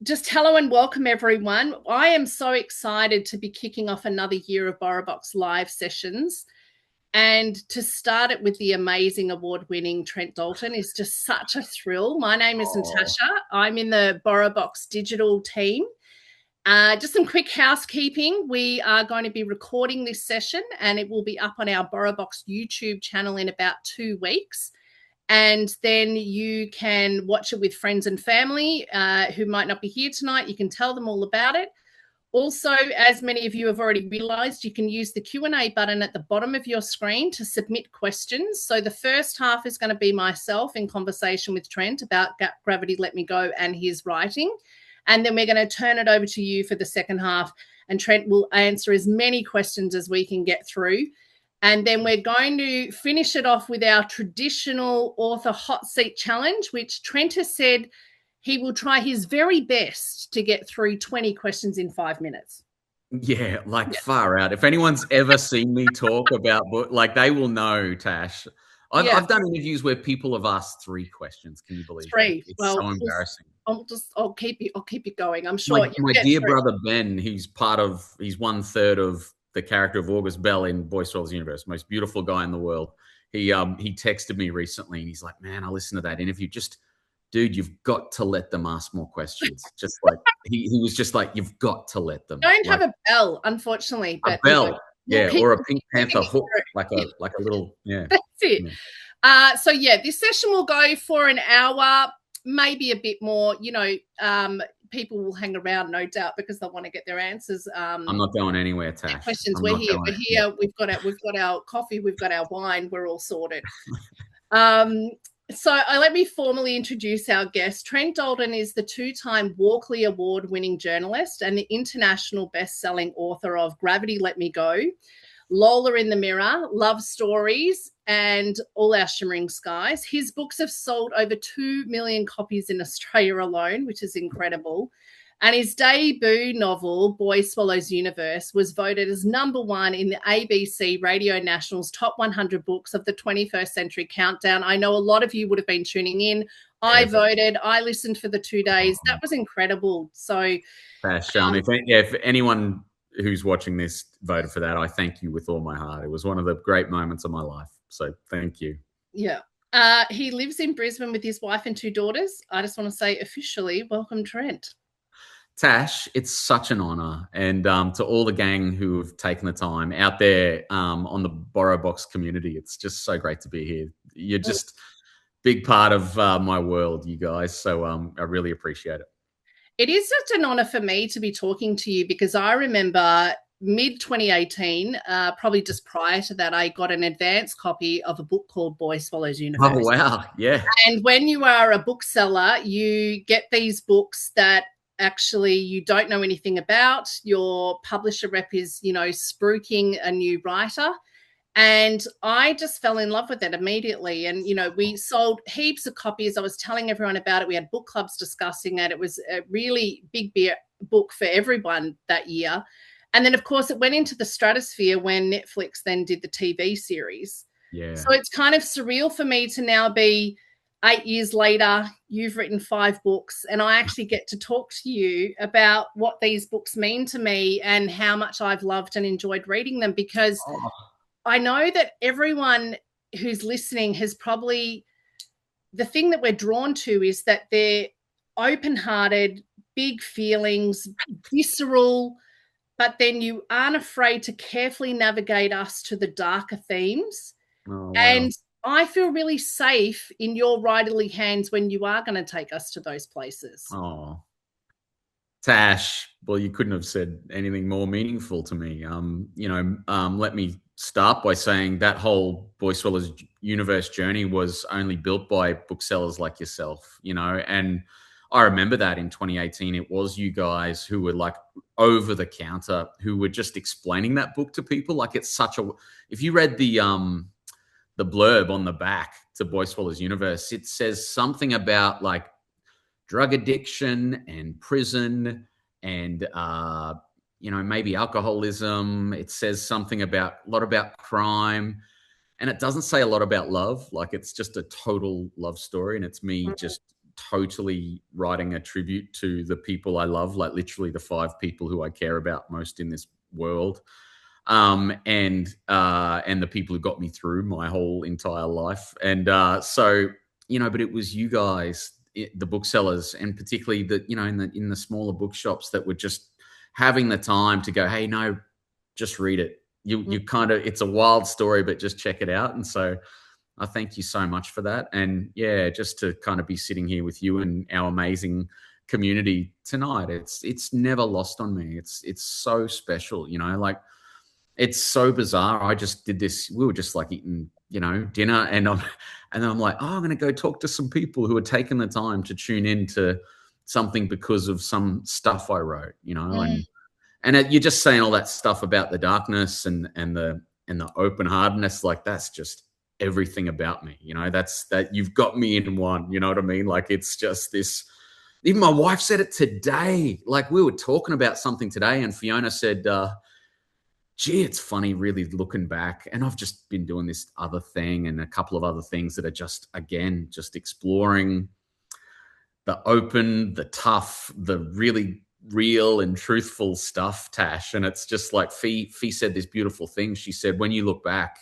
Just hello and welcome, everyone. I am so excited to be kicking off another year of BorrowBox live sessions. And to start it with the amazing award-winning Trent Dalton is just such a thrill. My name is Natasha. I'm in the BorrowBox digital team. Just some quick housekeeping. We are going to be recording this session and it will be up on our BorrowBox YouTube channel in about 2 weeks. And then you can watch it with friends and family who might not be here tonight. You can tell them all about it. Also, as many of you have already realized, you can use the Q&A button at the bottom of your screen to submit questions. So the first half is going to be myself in conversation with Trent about Gravity Let Me Go and his writing. And then we're going to turn it over to you for the second half. And Trent will answer as many questions as we can get through. And then we're going to finish it off with our traditional author hot seat challenge, which Trent has said he will try his very best to get through 20 questions in 5 minutes. Yeah, far out. If anyone's ever seen me talk about book, they will know, Tash. I've done interviews where people have asked 3 questions. Can you believe 3? It's so embarrassing. I'll keep it going. I'm sure. My dear brother Ben, he's 1/3 of the character of August Bell in Boy Swallows Universe, most beautiful guy in the world. He texted me recently and he's like, "Man, I listened to that interview. Dude, you've got to let them ask more questions." Just like he was just like, "You've got to let them." Don't have a bell, unfortunately. But a bell, or a Pink Panther hook, like a little, yeah. That's it. Yeah. So this session will go for an hour, maybe a bit more. People will hang around, no doubt, because they want to get their answers. I'm not going anywhere, Tash. Questions. We're here. We've got our coffee. We've got our wine. We're all sorted. So let me formally introduce our guest. Trent Dalton is the 2-time Walkley Award-winning journalist and the international best-selling author of Gravity Let Me Go, Lola in the Mirror, Love Stories, and All Our Shimmering Skies. His books have sold over 2 million copies in Australia alone, which is incredible. And his debut novel, Boy Swallows Universe, was voted as #1 in the ABC Radio National's top 100 books of the 21st century countdown. I know a lot of you would have been tuning in. I voted. I listened for the 2 days. That was incredible. So, if anyone who's watching this voted for that, I thank you with all my heart. It was one of the great moments of my life. So thank you. Yeah. He lives in Brisbane with his wife and 2 daughters. I just want to say officially, welcome, Trent. Tash, it's such an honor. And to all the gang who have taken the time out there on the BorrowBox community, it's just so great to be here. You're just big part of my world, you guys. So I really appreciate it. It is such an honor for me to be talking to you because I remember mid-2018, probably just prior to that, I got an advance copy of a book called Boy Swallows Universe. Oh, wow. Yeah. And when you are a bookseller, you get these books that actually you don't know anything about. Your publisher rep is, spruiking a new writer. And I just fell in love with it immediately. And, we sold heaps of copies. I was telling everyone about it. We had book clubs discussing it. It was a really big book for everyone that year. And then, of course, it went into the stratosphere when Netflix then did the TV series. Yeah. So it's kind of surreal for me to now be 8 years later, you've written 5 books, and I actually get to talk to you about what these books mean to me and how much I've loved and enjoyed reading them, because I know that everyone who's listening has probably, the thing that we're drawn to is that they're open-hearted, big feelings, visceral, but then you aren't afraid to carefully navigate us to the darker themes. Oh, wow. And I feel really safe in your writerly hands when you are going to take us to those places. Oh, Tash, well, you couldn't have said anything more meaningful to me. Let me start by saying that whole Boy Swallows Universe journey was only built by booksellers like yourself, and I remember that in 2018, it was you guys who were like over the counter, who were just explaining that book to people. Like, it's such a, if you read the blurb on the back to Boy Swallows Universe, it says something about like drug addiction and prison and, maybe alcoholism. It says something a lot about crime, and it doesn't say a lot about love. Like, it's just a total love story. And it's me just totally writing a tribute to the people I love, like literally the 5 people who I care about most in this world, and the people who got me through my whole entire life. And so, but it was you guys, the booksellers, and particularly in the smaller bookshops that were just having the time to go, hey, no, just read it. You kind of, it's a wild story, but just check it out. And so I thank you so much for that. And yeah, just to kind of be sitting here with you and our amazing community tonight, it's never lost on me. It's so special, like it's so bizarre. I just did this. We were just like eating, dinner, and then I'm like, oh, I'm going to go talk to some people who are taking the time to tune in to something because of some stuff I wrote, and you're just saying all that stuff about the darkness and the open heartedness. Like that's just everything about me, that's that you've got me in one, you know what I mean? Like it's just this. Even my wife said it today. Like we were talking about something today, and Fiona said, gee, it's funny really looking back. And I've just been doing this other thing and a couple of other things that are just, again, just exploring the open, the tough, the really real and truthful stuff, Tash. And it's just like Fee said this beautiful thing. She said, when you look back,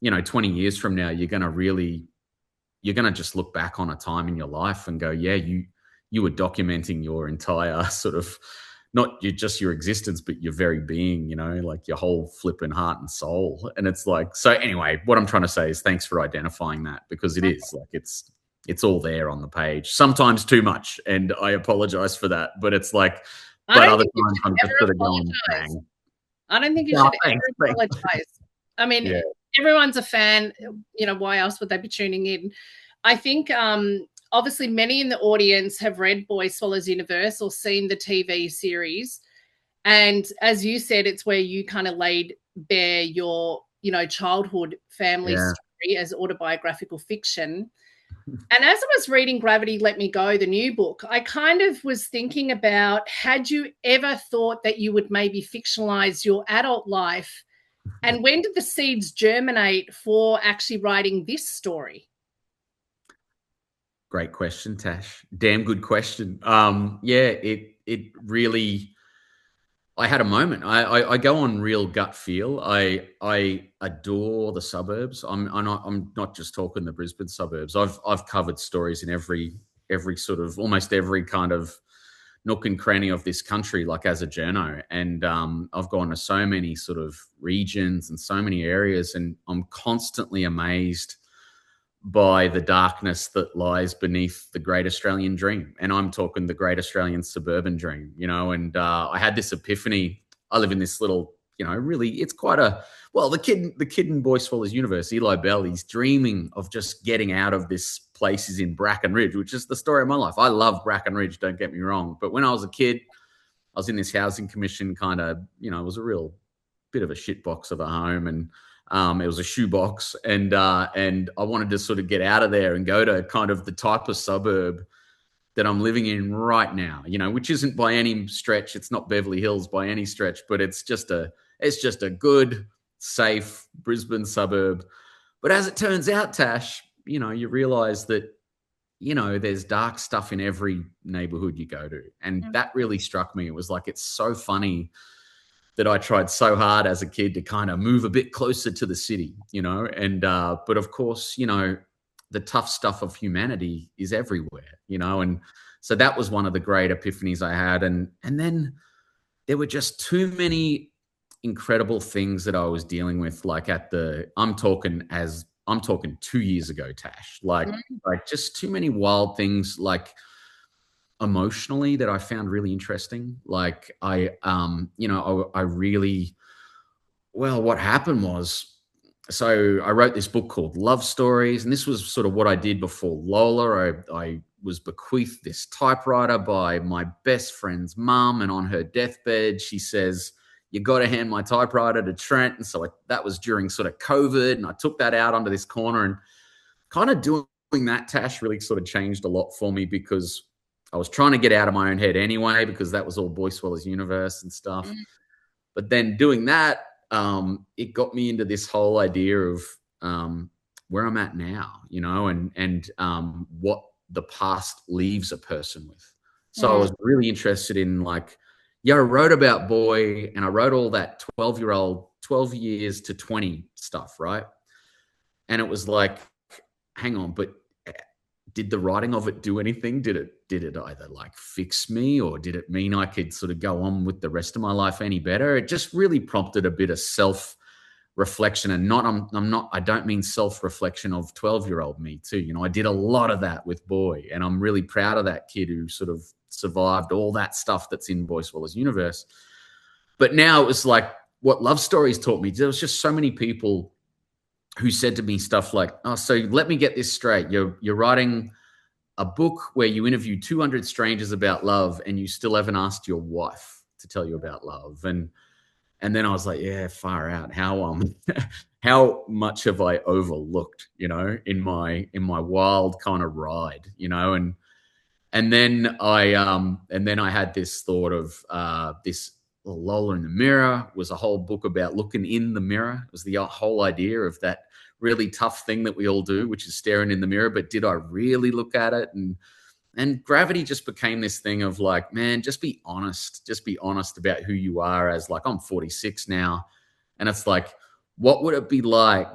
20 years from now, you're going to just look back on a time in your life and go, yeah, you were documenting your entire sort of, not just your existence, but your very being, like your whole flipping heart and soul. And it's like, so anyway, what I'm trying to say is thanks for identifying that, because it is like, it's all there on the page, sometimes too much. And I apologize for that, but it's like, but other times I'm just sort of going, bang. I don't think you should ever apologize. I mean, yeah. Everyone's a fan. Why else would they be tuning in? I think obviously many in the audience have read Boy Swallows Universe or seen the TV series. And as you said, it's where you kind of laid bare your, childhood family story as autobiographical fiction. And as I was reading Gravity Let Me Go, the new book, I kind of was thinking about, had you ever thought that you would maybe fictionalize your adult life? And when did the seeds germinate for actually writing this story? Great question, Tash. Damn good question. It really. I had a moment. I go on real gut feel. I adore the suburbs. I'm not just talking the Brisbane suburbs. I've covered stories in every sort of, almost every kind of nook and cranny of this country, like as a journo. And I've gone to so many sort of regions and so many areas, and I'm constantly amazed by the darkness that lies beneath the great Australian dream. And I'm talking the great Australian suburban dream, and I had this epiphany. I live in this little, really, it's quite the kid in Boy Swallows Universe, Eli Bell, he's dreaming of just getting out of this place. He's in Bracken Ridge, which is the story of my life. I love Bracken Ridge, don't get me wrong. But when I was a kid, I was in this housing commission kind of, it was a real bit of a shitbox of a home, and it was a shoebox, and I wanted to sort of get out of there and go to kind of the type of suburb that I'm living in right now, which isn't by any stretch. It's not Beverly Hills by any stretch, but it's just a good, safe Brisbane suburb. But as it turns out, Tash, you realize that, there's dark stuff in every neighborhood you go to. And that really struck me. It was like, it's so funny that I tried so hard as a kid to kind of move a bit closer to the city, and, but of course, the tough stuff of humanity is everywhere, and so that was one of the great epiphanies I had. And then there were just too many incredible things that I was dealing with, like I'm talking 2 years ago, Tash, like just too many wild things, like emotionally, that I found really interesting. Like I really, well, what happened was, so I wrote this book called Love Stories, and this was sort of what I did before Lola. I was bequeathed this typewriter by my best friend's mum, and on her deathbed, she says, you got to hand my typewriter to Trent. And so that was during sort of COVID, and I took that out onto this corner, and kind of doing that, Tash, really sort of changed a lot for me, because I was trying to get out of my own head anyway, because that was all Boy Swallows Universe and stuff. But then doing that, it got me into this whole idea of where I'm at now, and what the past leaves a person with. So I Mm. was really interested in like, yeah, I wrote about boy and I wrote all that 12-year-old, 12 years to 20 stuff, right? And it was like, hang on, but did the writing of it do anything? Did it either like fix me, or did it mean I could sort of go on with the rest of my life any better? It just really prompted a bit of self reflection, and not I'm not I don't mean self reflection of 12-year-old me too. You know, I did a lot of that with boy, and I'm really proud of that kid who sort of survived all that stuff that's in Boy Swallows universe. But now it was like what Love Stories taught me. There was just so many people who said to me stuff like, "Oh, so let me get this straight. You're writing a book where you interview 200 strangers about love, and you still haven't asked your wife to tell you about love." And then I was like, yeah, far out. How how much have I overlooked, you know, in my wild kind of ride, you know, and then I had this thought of this Lola in the Mirror was a whole book about looking in the mirror. It was the whole idea of that really tough thing that we all do, which is staring in the mirror. But did I really look at it? And gravity just became this thing of like, man, just be honest. Just be honest about who you are. As like, I'm 46 now. And it's like, what would it be like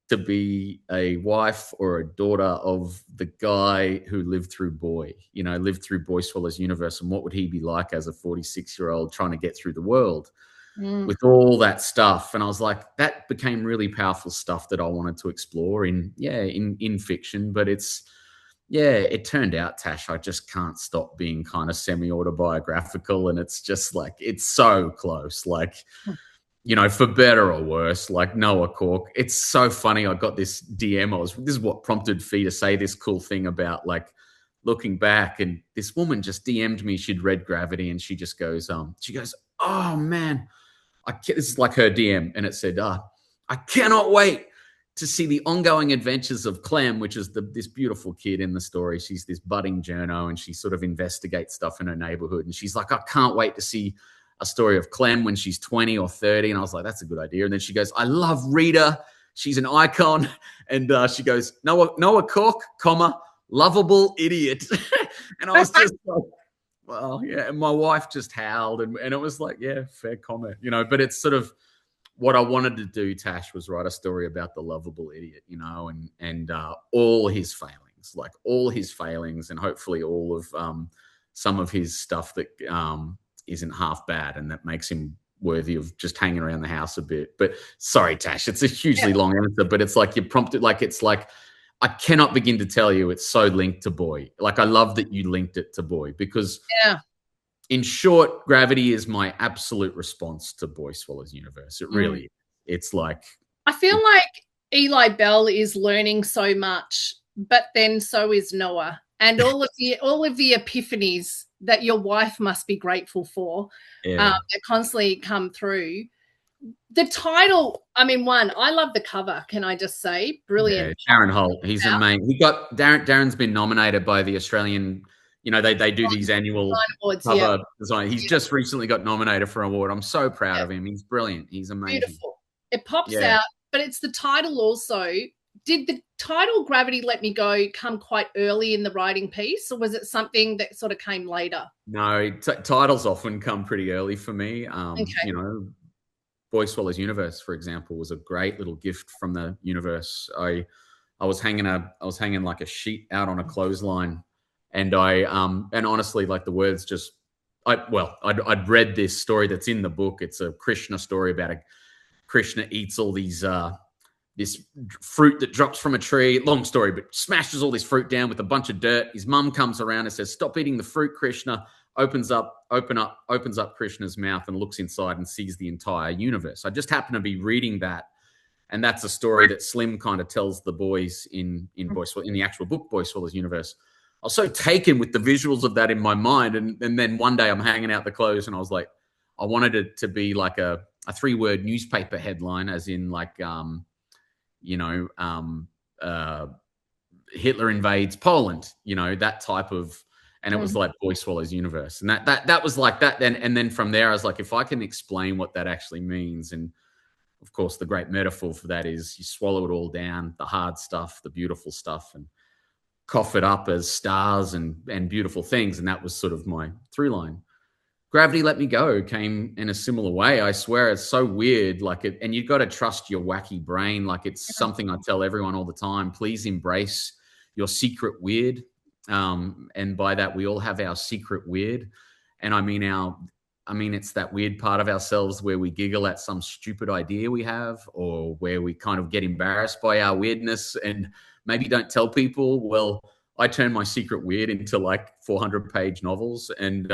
to be a wife or a daughter of the guy who lived through Boy, you know, lived through Boy Swallows universe? And what would he be like as a 46-year-old trying to get through the world Mm. with all that stuff? And I was like, that became really powerful stuff that I wanted to explore in fiction. But it turned out, Tash, I just can't stop being kind of semi-autobiographical. And it's just like, it's so close. Like, you know, for better or worse, like Noah Cork. It's so funny. I got this DM. This is what prompted Fee to say this cool thing about like looking back. And this woman just DM'd me. She'd read Gravity, and she just goes, oh man, this is like her DM. And it said, I cannot wait to see the ongoing adventures of Clem, which is this beautiful kid in the story. She's this budding journo, and she sort of investigates stuff in her neighborhood. And she's like, I can't wait to see a story of Clem when she's 20 or 30. And I was like, that's a good idea. And then she goes, I love Rita. She's an icon. And she goes, Noah Cork, comma, lovable idiot. And I was just like, well, yeah. And my wife just howled. And it was like, yeah, fair comment, you know, but it's sort of, what I wanted to do, Tash, was write a story about the lovable idiot, you know, and all his failings, and hopefully all of some of his stuff that isn't half bad, and that makes him worthy of just hanging around the house a bit. But sorry, Tash, it's a hugely long answer, but it's like you prompted, like it's like I cannot begin to tell you it's so linked to Boy. Like I love that you linked it to Boy, because in short, Gravity is my absolute response to Boy Swallows universe. It really is. It's like, I feel like Eli Bell is learning so much, but then so is Noah, and all of the epiphanies that your wife must be grateful for that constantly come through. The title, I mean, I love the cover. Can I just say, brilliant? Yeah, Darren Holt, he's amazing. He got Darren's been nominated by the Australian. You know, they do these annual awards, cover design. He's just recently got nominated for an award. I'm so proud of him. He's brilliant. He's amazing. Beautiful. It pops out, but it's the title also. Did the title Gravity Let Me Go come quite early in the writing piece, or was it something that sort of came later? No, titles often come pretty early for me. You know, Boy Swallows Universe, for example, was a great little gift from the universe. I was hanging like a sheet out on a clothesline, and and honestly, like the words just, I'd read this story that's in the book. It's a Krishna story about a Krishna eats all these this fruit that drops from a tree. Long story, but smashes all this fruit down with a bunch of dirt. His mum comes around and says, "Stop eating the fruit, Krishna." Opens up Krishna's mouth and looks inside and sees the entire universe. I just happen to be reading that, and that's a story that Slim kind of tells the boys in the actual book Boy Swallows universe. I was so taken with the visuals of that in my mind, and then one day I'm hanging out the clothes, and I was like, I wanted it to be like a 3-word newspaper headline, as in like Hitler invades Poland, you know, that type of. And it was like Boy Swallows universe. And that was like that. And then from there, I was like, if I can explain what that actually means. And of course, the great metaphor for that is you swallow it all down, the hard stuff, the beautiful stuff. And cough it up as stars and beautiful things. And that was sort of my through line. Gravity Let Me Go came in a similar way. I swear it's so weird. Like it, and you've got to trust your wacky brain. Like it's something I tell everyone all the time. Please embrace your secret weird. And by that, we all have our secret weird. And I mean, it's that weird part of ourselves where we giggle at some stupid idea we have, or where we kind of get embarrassed by our weirdness and maybe don't tell people. Well, I turned my secret weird into like 400-page novels, and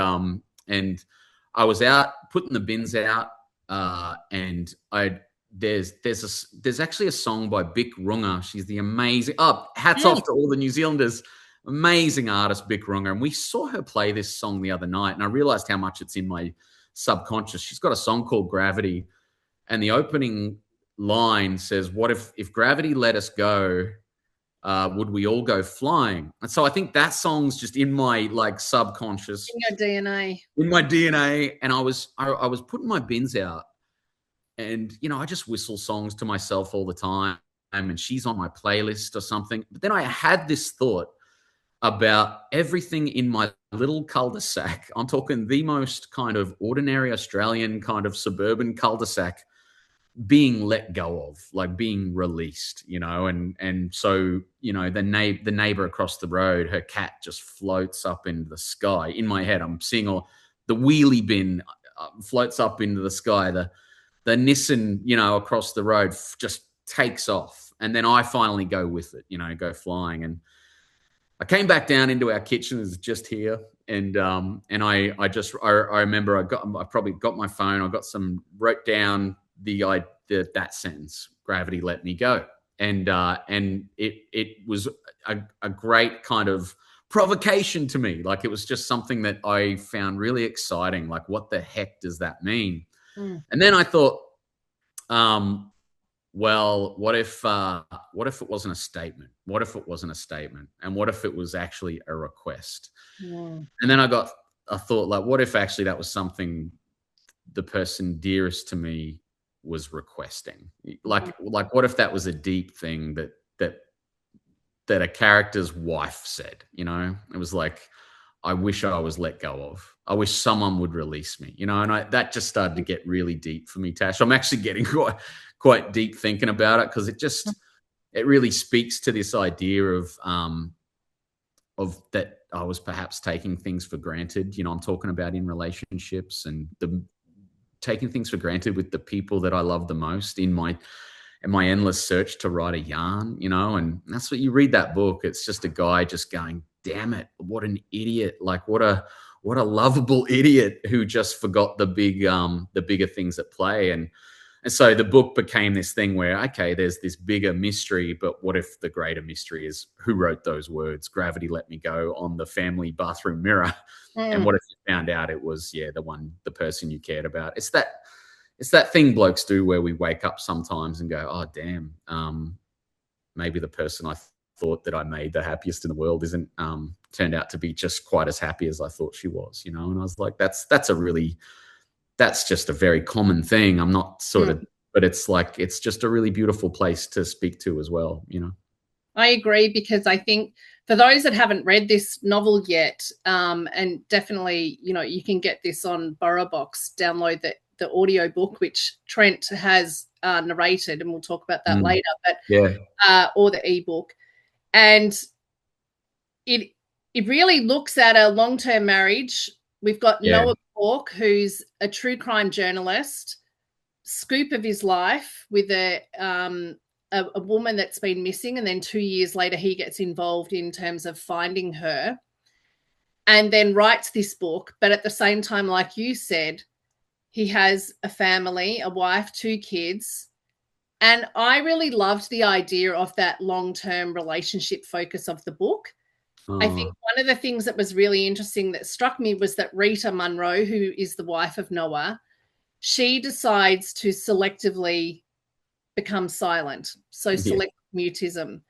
I was out putting the bins out, and there's actually a song by Bic Runga. She's the amazing. Oh, hats off to all the New Zealanders. Amazing artist, Bic Runga. And we saw her play this song the other night, and I realized how much it's in my subconscious. She's got a song called Gravity, and the opening line says, "What if gravity let us go? Would we all go flying?" And so I think that song's just in my like subconscious, in your DNA. In my DNA. And I was putting my bins out, and I just whistle songs to myself all the time, and she's on my playlist or something. But then I had this thought about everything in my little cul-de-sac. I'm talking the most kind of ordinary Australian kind of suburban cul-de-sac being let go of, like being released, and so the neighbor across the road, her cat just floats up into the sky. In my head, I'm seeing all the wheelie bin floats up into the sky. The Nissan, across the road just takes off, and then I finally go with it, go flying. And I came back down into our kitchen, it's just here, and I remember I probably got my phone, wrote down that sentence, "Gravity let me go," and it was a great kind of provocation to me. Like it was just something that I found really exciting. Like, what the heck does that mean? And then I thought, well, what if it wasn't a statement? What if it wasn't a statement? And what if it was actually a request? And then I got a thought, like, what if actually that was something the person dearest to me was requesting? Like what if that was a deep thing that a character's wife said? It was like, I wish I was let go of. I wish someone would release me, and that just started to get really deep for me, Tash. I'm actually getting quite deep thinking about it, because it really speaks to this idea of that I was perhaps taking things for granted. I'm talking about in relationships, and taking things for granted with the people that I love the most in my endless search to write a yarn, and that's what you read that book. It's just a guy just going, damn it, what an idiot. Like what a lovable idiot who just forgot the bigger things at play. And so the book became this thing where, okay, there's this bigger mystery, but what if the greater mystery is who wrote those words, "Gravity let me go," on the family bathroom mirror? And what if you found out it was, the person you cared about? It's that thing blokes do where we wake up sometimes and go, oh, damn, maybe the person I thought that I made the happiest in the world isn't turned out to be just quite as happy as I thought she was, And I was like, that's just a very common thing. I'm not but it's like, it's just a really beautiful place to speak to as well, I agree, because I think for those that haven't read this novel yet, and definitely, you can get this on BorrowBox, download the audio book, which Trent has narrated, and we'll talk about that later, but or the ebook. And it really looks at a long-term marriage. We've got Noah Bork, who's a true crime journalist, scoop of his life with a woman that's been missing, and then 2 years later he gets involved in terms of finding her, and then writes this book. But at the same time, like you said, he has a family, a wife, 2 kids. And I really loved the idea of that long-term relationship focus of the book. I think one of the things that was really interesting that struck me was that Rita Munro, who is the wife of Noah, she decides to selectively become silent. So selective mutism.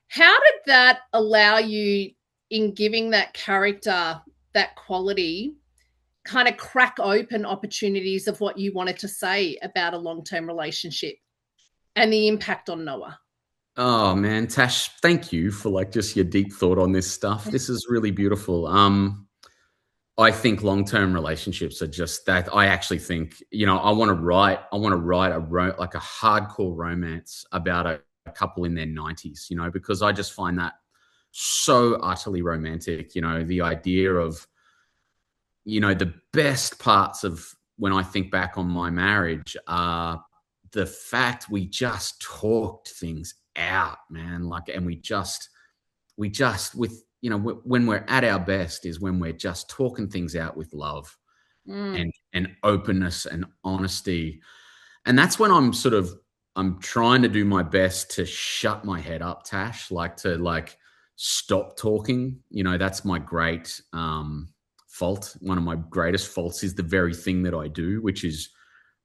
How did that allow you, in giving that character that quality, kind of crack open opportunities of what you wanted to say about a long-term relationship and the impact on Noah? Oh man, Tash, thank you for like just your deep thought on this stuff. This is really beautiful. I think long-term relationships are just that. I actually think, I want to write like a hardcore romance about a couple in their 90s, because I just find that so utterly romantic. The idea of, the best parts of when I think back on my marriage are the fact we just talked things out, man. Like, and we just with when we're at our best is when we're just talking things out with love Mm. and openness and honesty. And that's when I'm trying to do my best to shut my head up, Tash, like to like stop talking. That's my great fault. One of my greatest faults is the very thing that I do, which is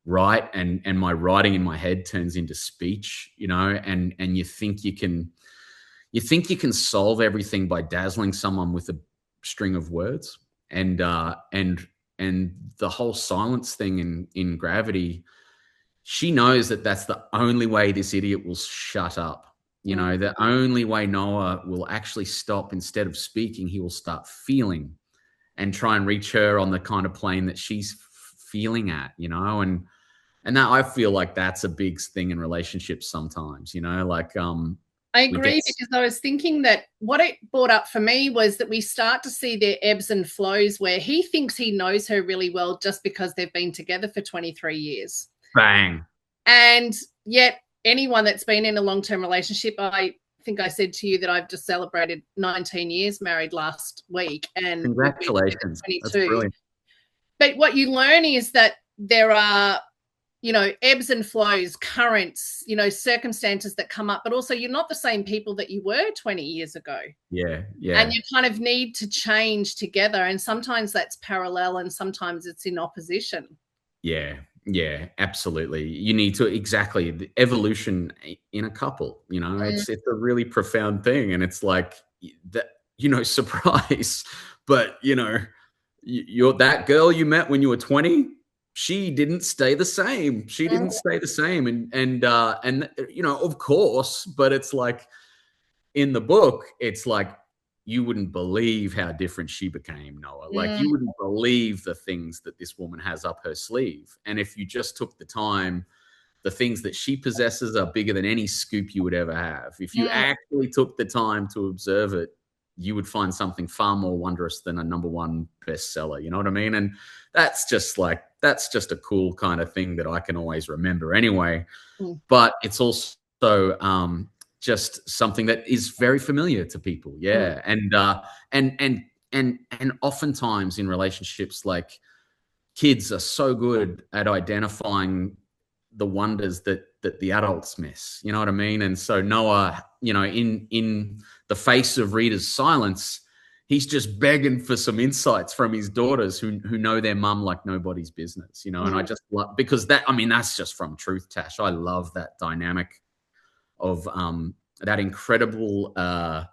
write, and my writing in my head turns into speech, and you think you can solve everything by dazzling someone with a string of words, and the whole silence thing in Gravity. She knows that that's the only way this idiot will shut up. Mm. The only way Noah will actually stop. Instead of speaking, he will start feeling and try and reach her on the kind of plane that she's feeling at. And that, I feel like that's a big thing in relationships sometimes. Like I we get agree, because I was thinking that what it brought up for me was that we start to see their ebbs and flows, where he thinks he knows her really well just because they've been together for 23 years. bang. And yet anyone that's been in a long-term relationship, I think I said to you that I've just celebrated 19 years married last week, and we've been together Congratulations. That's 22. brilliant. But what you learn is that there are, ebbs and flows, currents, circumstances that come up, but also you're not the same people that you were 20 years ago. Yeah, And yeah, you kind of need to change together. And sometimes that's parallel and sometimes it's in opposition. yeah, yeah, absolutely. You need to, exactly, the evolution in a couple. Mm. It's a really profound thing, and it's like that. Surprise, but you're that girl you met when you were 20. She didn't stay the same. She Mm. didn't stay the same, and of course, but it's like in the book, it's like you wouldn't believe how different she became, Noah. Like, Mm. you wouldn't believe the things that this woman has up her sleeve. And if you just took the time, the things that she possesses are bigger than any scoop you would ever have. If you Mm. actually took the time to observe it, you would find something far more wondrous than a number one bestseller. You know what I mean? And that's just a cool kind of thing that I can always remember anyway. Mm. But it's also just something that is very familiar to people. Yeah. And oftentimes in relationships, like, kids are so good at identifying the wonders that the adults miss. You know what I mean? And so Noah, in the face of Rita's silence, he's just begging for some insights from his daughters who know their mum like nobody's business. And I just love, because that's just from truth, Tash. I love that dynamic of that incredible I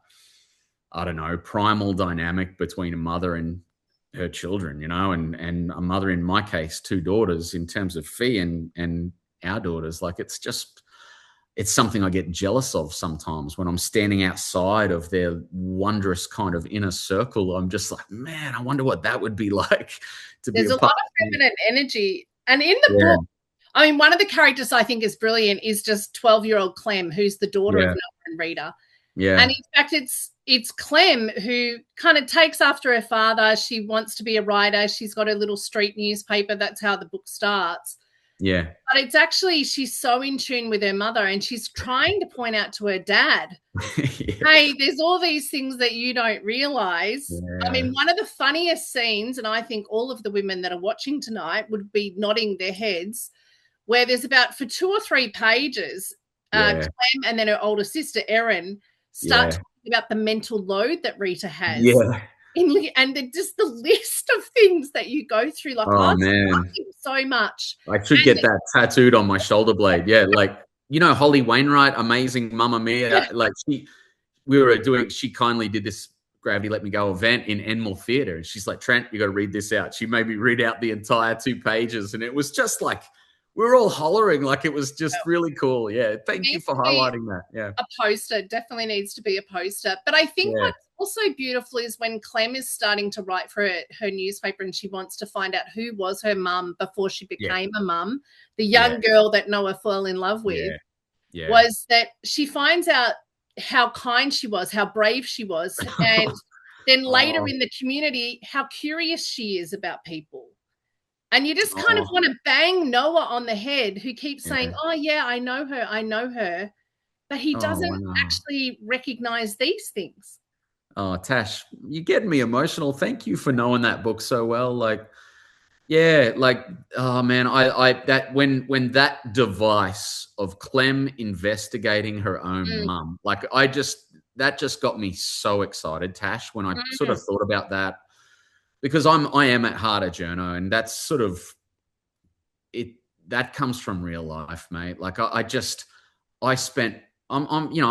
don't know, primal dynamic between a mother and her children, and a mother, in my case, two daughters, in terms of Fee and our daughters. Like, it's something I get jealous of sometimes when I'm standing outside of their wondrous kind of inner circle. I'm just like, man, I wonder what that would be like to be There's a a lot part of of. feminine energy. And in the Yeah, book, I mean, one of the characters I think is brilliant is just 12-year-old Clem, who's the daughter of yeah, Noah and Rita. And yeah, in fact, it's Clem who kind of takes after her father. She wants to be a writer. She's got a little street newspaper. That's how the book starts. yeah, But it's actually, she's so in tune with her mother, and she's trying to point out to her dad, yeah, hey, there's all these things that you don't realize. I yeah, mean, one of the funniest scenes, and I think all of the women that are watching tonight would be nodding their heads, where there's about, for 2 or 3 pages, yeah, Clem and then her older sister, Erin, start yeah, talking about the mental load that Rita has. yeah. And just the list of things that you go through, like, I Oh was man, laughing so much. I should And get that tattooed on my shoulder blade. Yeah, like, Holly Wainwright, amazing Mamma Mia. yeah, Like, she kindly did this Gravity Let Me Go event in Enmore Theatre, and she's like, Trent, you got to read this out. She made me read out the entire 2 pages, and it was just like, were all hollering like it was just really cool. Yeah, thank you Needs for to be highlighting that. Yeah, a poster. Definitely needs to be a poster. But I think yeah, what's also beautiful is when Clem is starting to write for her newspaper and she wants to find out who was her mum before she yeah, became a mum, the yeah, young girl that Noah fell in love with, yeah, yeah. was that she finds out how kind she was, how brave she was, and then later Oh, in the community, how curious she is about people. And you just kind of oh, want to bang Noah on the head, who keeps saying, yeah. "Oh, yeah, I know her. I know her." But he Oh, doesn't wow. actually recognize these things. Oh, Tash, you're getting me emotional. Thank you for knowing that book so well. Like, yeah, like, oh man, that when that device of Clem investigating her own Mm, mum, like, that just got me so excited, Tash, when I sort mm, of thought about that, because I am at heart a journo, and that's sort of it. That comes from real life, mate. Like, I just I spent I've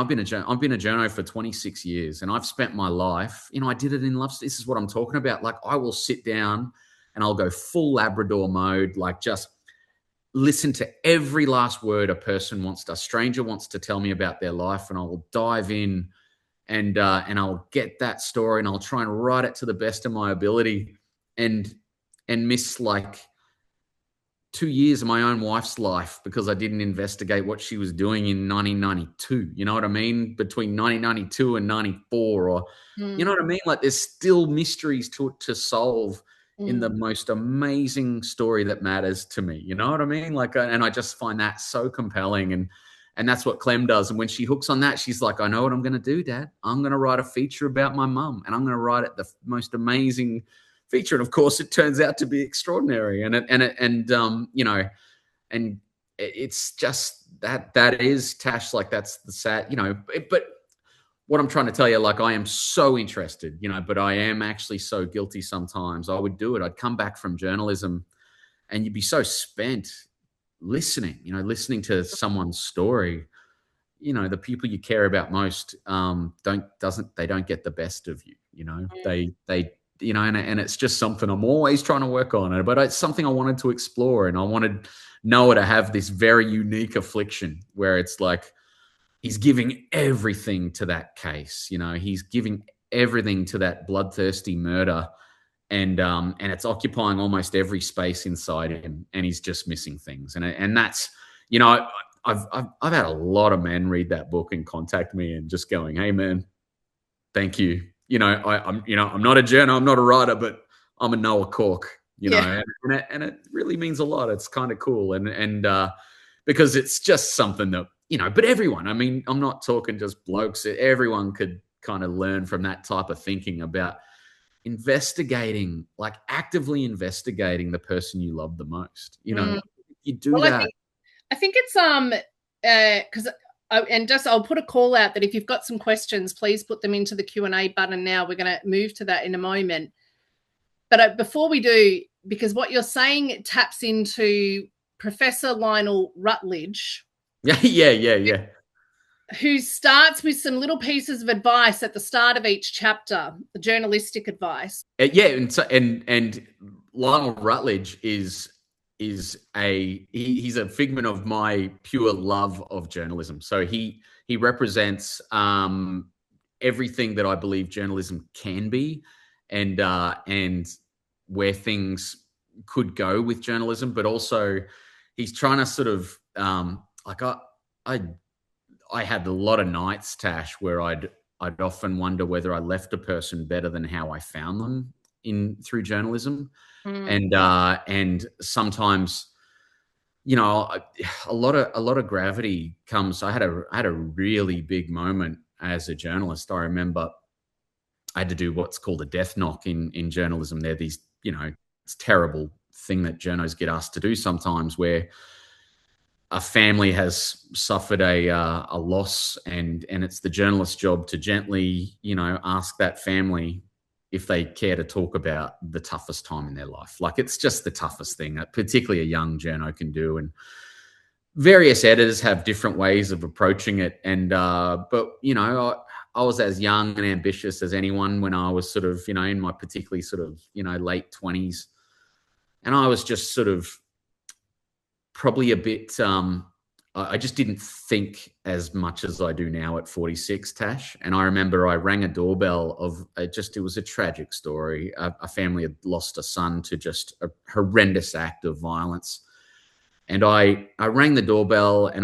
been a journo for 26 years, and I've spent my life, I did it in love. This is what I'm talking about. Like, I will sit down and I'll go full Labrador mode, like, just listen to every last word a stranger wants to tell me about their life, and I will dive in, and I'll get that story, and I'll try and write it to the best of my ability, and miss like 2 years of my own wife's life because I didn't investigate what she was doing in 1992. You know what I mean? Between 1992 and 94, or you know mm, what I mean? Like, there's still mysteries to solve in the mm, most amazing story that matters to me. You know what I mean? Like, and I just find that so compelling, and that's what Clem does. And when she hooks on that, she's like, I know what I'm going to do, Dad. I'm going to write a feature about my mum, and I'm going to write it the most amazing feature. And of course, it turns out to be extraordinary. And it's just that is, Tash. Like, that's the sad, but what I'm trying to tell you, like, I am so interested, but I am actually so guilty sometimes. I would do it. I'd come back from journalism, and you'd be so spent listening to someone's story. The people you care about most, they don't get the best of you. They and it's just something I'm always trying to work on. But it's something I wanted to explore, and I wanted Noah to have this very unique affliction where it's like he's giving everything to that case. He's giving everything to that bloodthirsty murder, and it's occupying almost every space inside him, and he's just missing things. And that's, you know, I've had a lot of men read that book and contact me and just going, "Hey, man, thank you. I'm not a journal, I'm not a writer, but I'm a Noah Cork. yeah. And it really means a lot. It's kind of cool, and because it's just something that, but everyone. I mean, I'm not talking just blokes. Everyone could kind of learn from that type of thinking about investigating, like actively investigating the person you love the most. Mm. You do Well, I that. think it's because and just I'll put a call out that if you've got some questions, please put them into the Q&A button now. We're going to move to that in a moment. But before we do, because what you're saying taps into Professor Lionel Rutledge, Yeah, yeah, yeah, yeah. who starts with some little pieces of advice at the start of each chapter, the journalistic advice. Yeah, and Lionel Rutledge he's a figment of my pure love of journalism. So he represents everything that I believe journalism can be, and where things could go with journalism, but also he's trying to sort of like I I had a lot of nights, Tash, where I'd often wonder whether I left a person better than how I found them in through journalism, Mm, and sometimes, a lot of gravity comes. I had a really big moment as a journalist. I remember I had to do what's called a death knock in journalism. They're these, it's terrible thing that journos get asked to do sometimes, where a family has suffered a loss, and it's the journalist's job to gently, ask that family if they care to talk about the toughest time in their life. Like, it's just the toughest thing that particularly a young journo can do, and various editors have different ways of approaching it. And but I was as young and ambitious as anyone when I was sort of, in my particularly sort of, late 20s, and I was just sort of probably a bit. I just didn't think as much as I do now at 46, Tash. And I remember I rang a doorbell of it was a tragic story. A family had lost a son to just a horrendous act of violence. And I rang the doorbell, and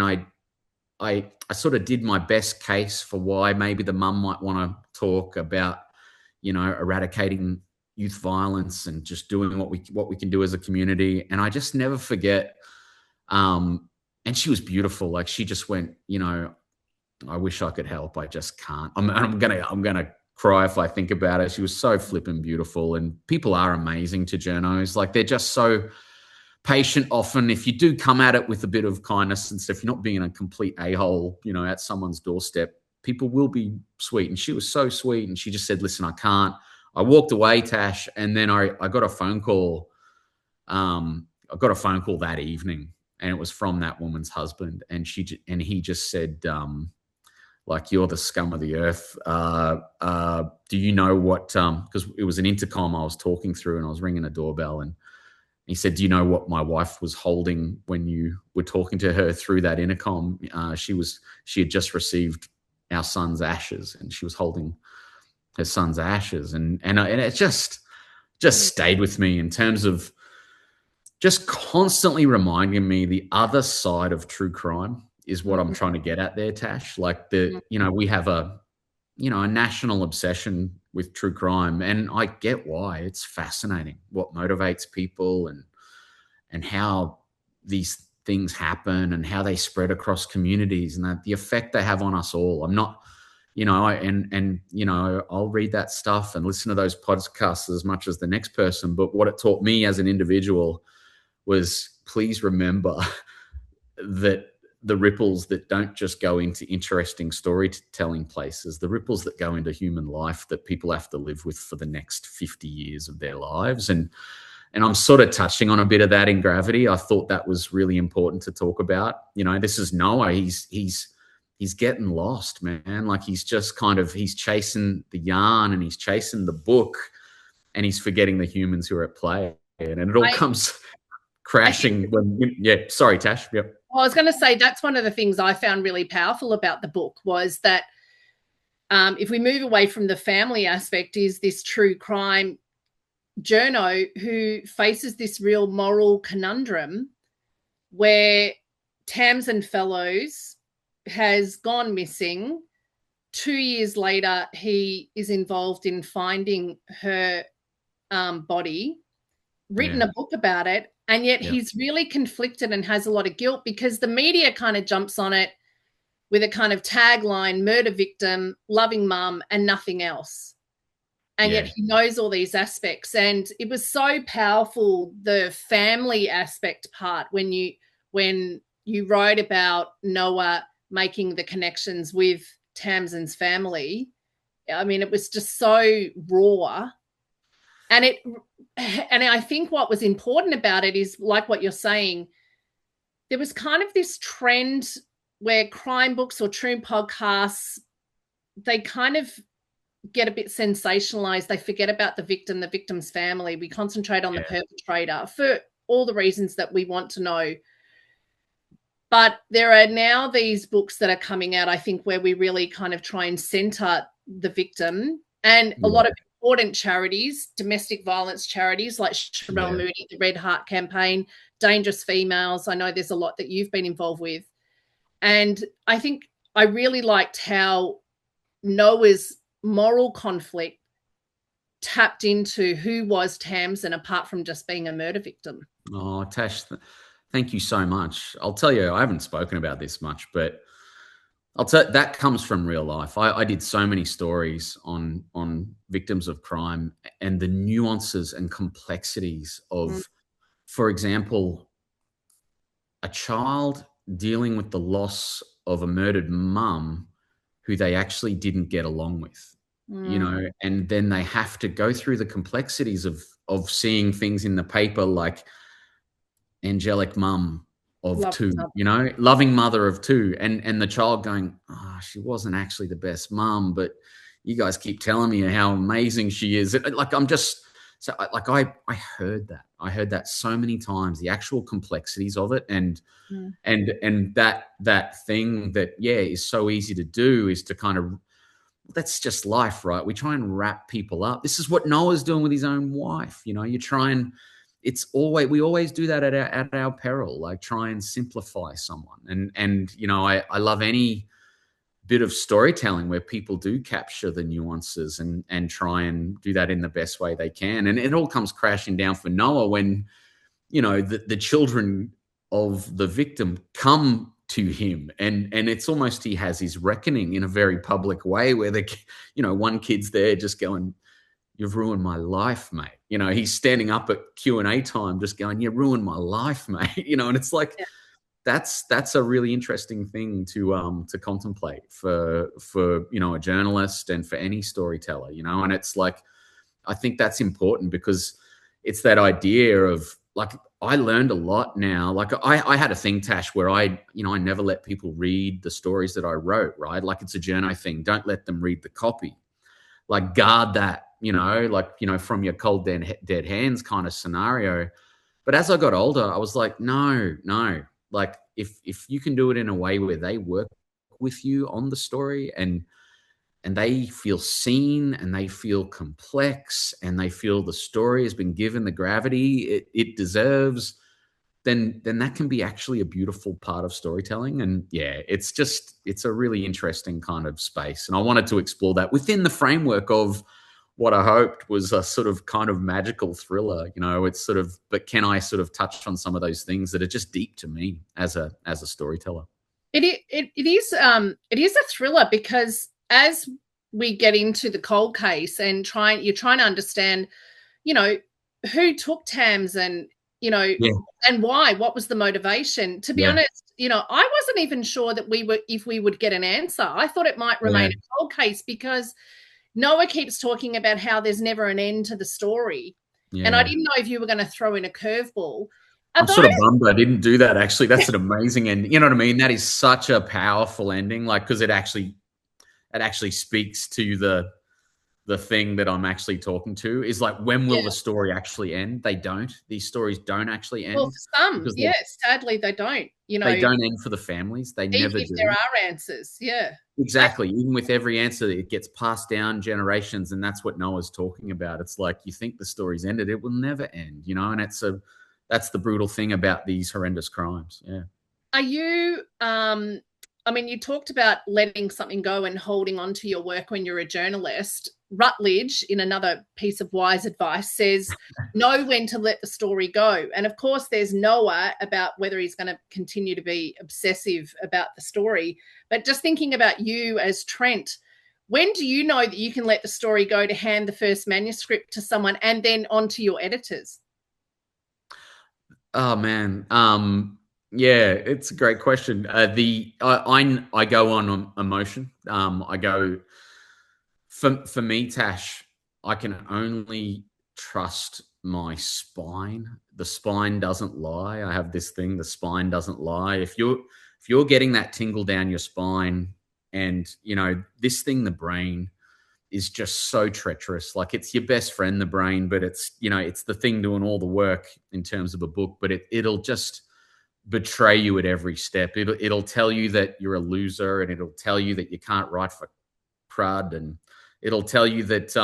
I sort of did my best case for why maybe the mum might want to talk about, eradicating youth violence and just doing what we can do as a community. And I just never forget. And she was beautiful. Like, she just went, I wish I could help. I just can't. I'm gonna cry if I think about it. She was so flippin' beautiful, and people are amazing to journos. Like, they're just so patient. Often, if you do come at it with a bit of kindness and stuff, you're not being a complete a-hole, at someone's doorstep. People will be sweet, and she was so sweet. And she just said, "Listen, I can't." I walked away, Tash, and then I got a phone call. I got a phone call that evening, and it was from that woman's husband, and he just said, like, "You're the scum of the earth. Do you know what?" Because it was an intercom I was talking through, and I was ringing a doorbell, and he said, "Do you know what my wife was holding when you were talking to her through that intercom? She had just received our son's ashes, and she was holding her son's ashes." And it just stayed with me in terms of just constantly reminding me the other side of true crime is what I'm trying to get at there, Tash. Like, we have a national obsession with true crime, and I get why. It's fascinating what motivates people, and how these things happen, and how they spread across communities, and the effect they have on us all. I'm not, I'll read that stuff and listen to those podcasts as much as the next person. But what it taught me as an individual was, please remember that the ripples that don't just go into interesting storytelling places, the ripples that go into human life that people have to live with for the next 50 years of their lives. And I'm sort of touching on a bit of that in Gravity. I thought that was really important to talk about. This is Noah. He's getting lost, man. Like, he's just he's chasing the yarn, and he's chasing the book, and he's forgetting the humans who are at play. And it all comes crashing sorry, Tash. Yep. Well, I was going to say, that's one of the things I found really powerful about the book, was that if we move away from the family aspect, is this true crime journo who faces this real moral conundrum where Tamsin Fellows has gone missing. 2 years later, he is involved in finding her body, written a book about it, and yet he's really conflicted and has a lot of guilt, because the media kind of jumps on it with a kind of tagline: murder victim, loving mum, and nothing else. And yet he knows all these aspects. And it was so powerful, the family aspect part, when you wrote about Noah making the connections with Tamsin's family. I mean, it was just so raw. And I think what was important about it is, like what you're saying, there was kind of this trend where crime books or true podcasts, they kind of get a bit sensationalized. They forget about the victim, the victim's family. We concentrate on the perpetrator for all the reasons that we want to know. But there are now these books that are coming out, I think, where we really kind of try and center the victim, and a lot of important charities, domestic violence charities like Sherelle Moody, the Red Heart Campaign, Dangerous Females. I know there's a lot that you've been involved with. And I think I really liked how Noah's moral conflict tapped into who was Tamsin, apart from just being a murder victim. Oh, Tash, thank you so much. I'll tell you, I haven't spoken about this much, but I'll tell you, that comes from real life. I did so many stories on victims of crime, and the nuances and complexities of, for example, a child dealing with the loss of a murdered mum who they actually didn't get along with, and then they have to go through the complexities of seeing things in the paper like angelic mum of two, loving mother of two, and the child going, "Oh, she wasn't actually the best mum, but you guys keep telling me how amazing she is." Like, I'm just, so like, I heard that. I heard that so many times, the actual complexities of it. And Mm. that thing that, yeah, is so easy to do is to kind of, that's just life, right? We try and wrap people up. This is what Noah's doing with his own wife. You know, you try and, we always do that at our peril, like try and simplify someone. And you know, I love any bit of storytelling where people do capture the nuances and try and do that in the best way they can. And it all comes crashing down for Noah when, you know, the children of the victim come to him, and it's almost, he has his reckoning in a very public way where you know, one kid's there just going, "You've ruined my life, mate." You know, he's standing up at Q&A time just going, "You ruined my life, mate." You know, and it's like, Yeah. that's a really interesting thing to contemplate for you know, a journalist and for any storyteller, you know. And it's like, I think that's important because it's that idea of, like, I learned a lot now. Like I had a thing, Tash, where I never let people read the stories that I wrote, right? Like, it's a journo thing. Don't let them read the copy. Like, guard that, you know, like, you know, from your cold dead hands kind of scenario. But as I got older, I was like, no, no. Like, if you can do it in a way where they work with you on the story, and they feel seen, and they feel complex, and they feel the story has been given the gravity it deserves, then that can be actually a beautiful part of storytelling. And yeah, it's a really interesting kind of space. And I wanted to explore that within the framework of what I hoped was a sort of kind of magical thriller. You know, it's sort of, but can I sort of touch on some of those things that are just deep to me as a storyteller? It is a thriller because as we get into the cold case and you're trying to understand, you know, who took Tams, and, you know, Yeah, and why, what was the motivation. To be yeah, honest, you know, I wasn't even sure that if we would get an answer. I thought it might remain yeah, a cold case because Noah keeps talking about how there's never an end to the story. And I yeah. didn't know if you were going to throw in a curveball. Are I'm those sort of bummed I didn't do that, actually. That's an amazing ending. You know what I mean? That is such a powerful ending, like, because it actually speaks to the thing that I'm actually talking to, is like, when will yeah. the story actually end? They don't. These stories don't actually Well, end for some, because yes, sadly they don't, you know, they even don't end for the families. They never if there do. are answers. Yeah. I Exactly. Even with every answer, it gets passed down generations, and that's what Noah's talking about. It's like, you think the story's ended, it will never end, you know. And that's the brutal thing about these horrendous crimes. Yeah. Are you I mean, you talked about letting something go and holding on to your work when you're a journalist. Rutledge, in another piece of wise advice, says know when to let the story go. And of course, there's Noah about whether he's going to continue to be obsessive about the story. But just thinking about you as Trent, when do you know that you can let the story go to hand the first manuscript to someone and then on to your editors? Oh man. Yeah, it's a great question. I go on emotion. I go, for me, Tash, I can only trust my spine. The spine doesn't lie. I have this thing, the spine doesn't lie. If you're getting that tingle down your spine, and you know, this thing, the brain, is just so treacherous. Like, it's your best friend, the brain, but it's, you know, it's the thing doing all the work in terms of a book, but it'll just betray you at every step. It'll tell you that you're a loser, and it'll tell you that you can't write for crud, and it'll tell you that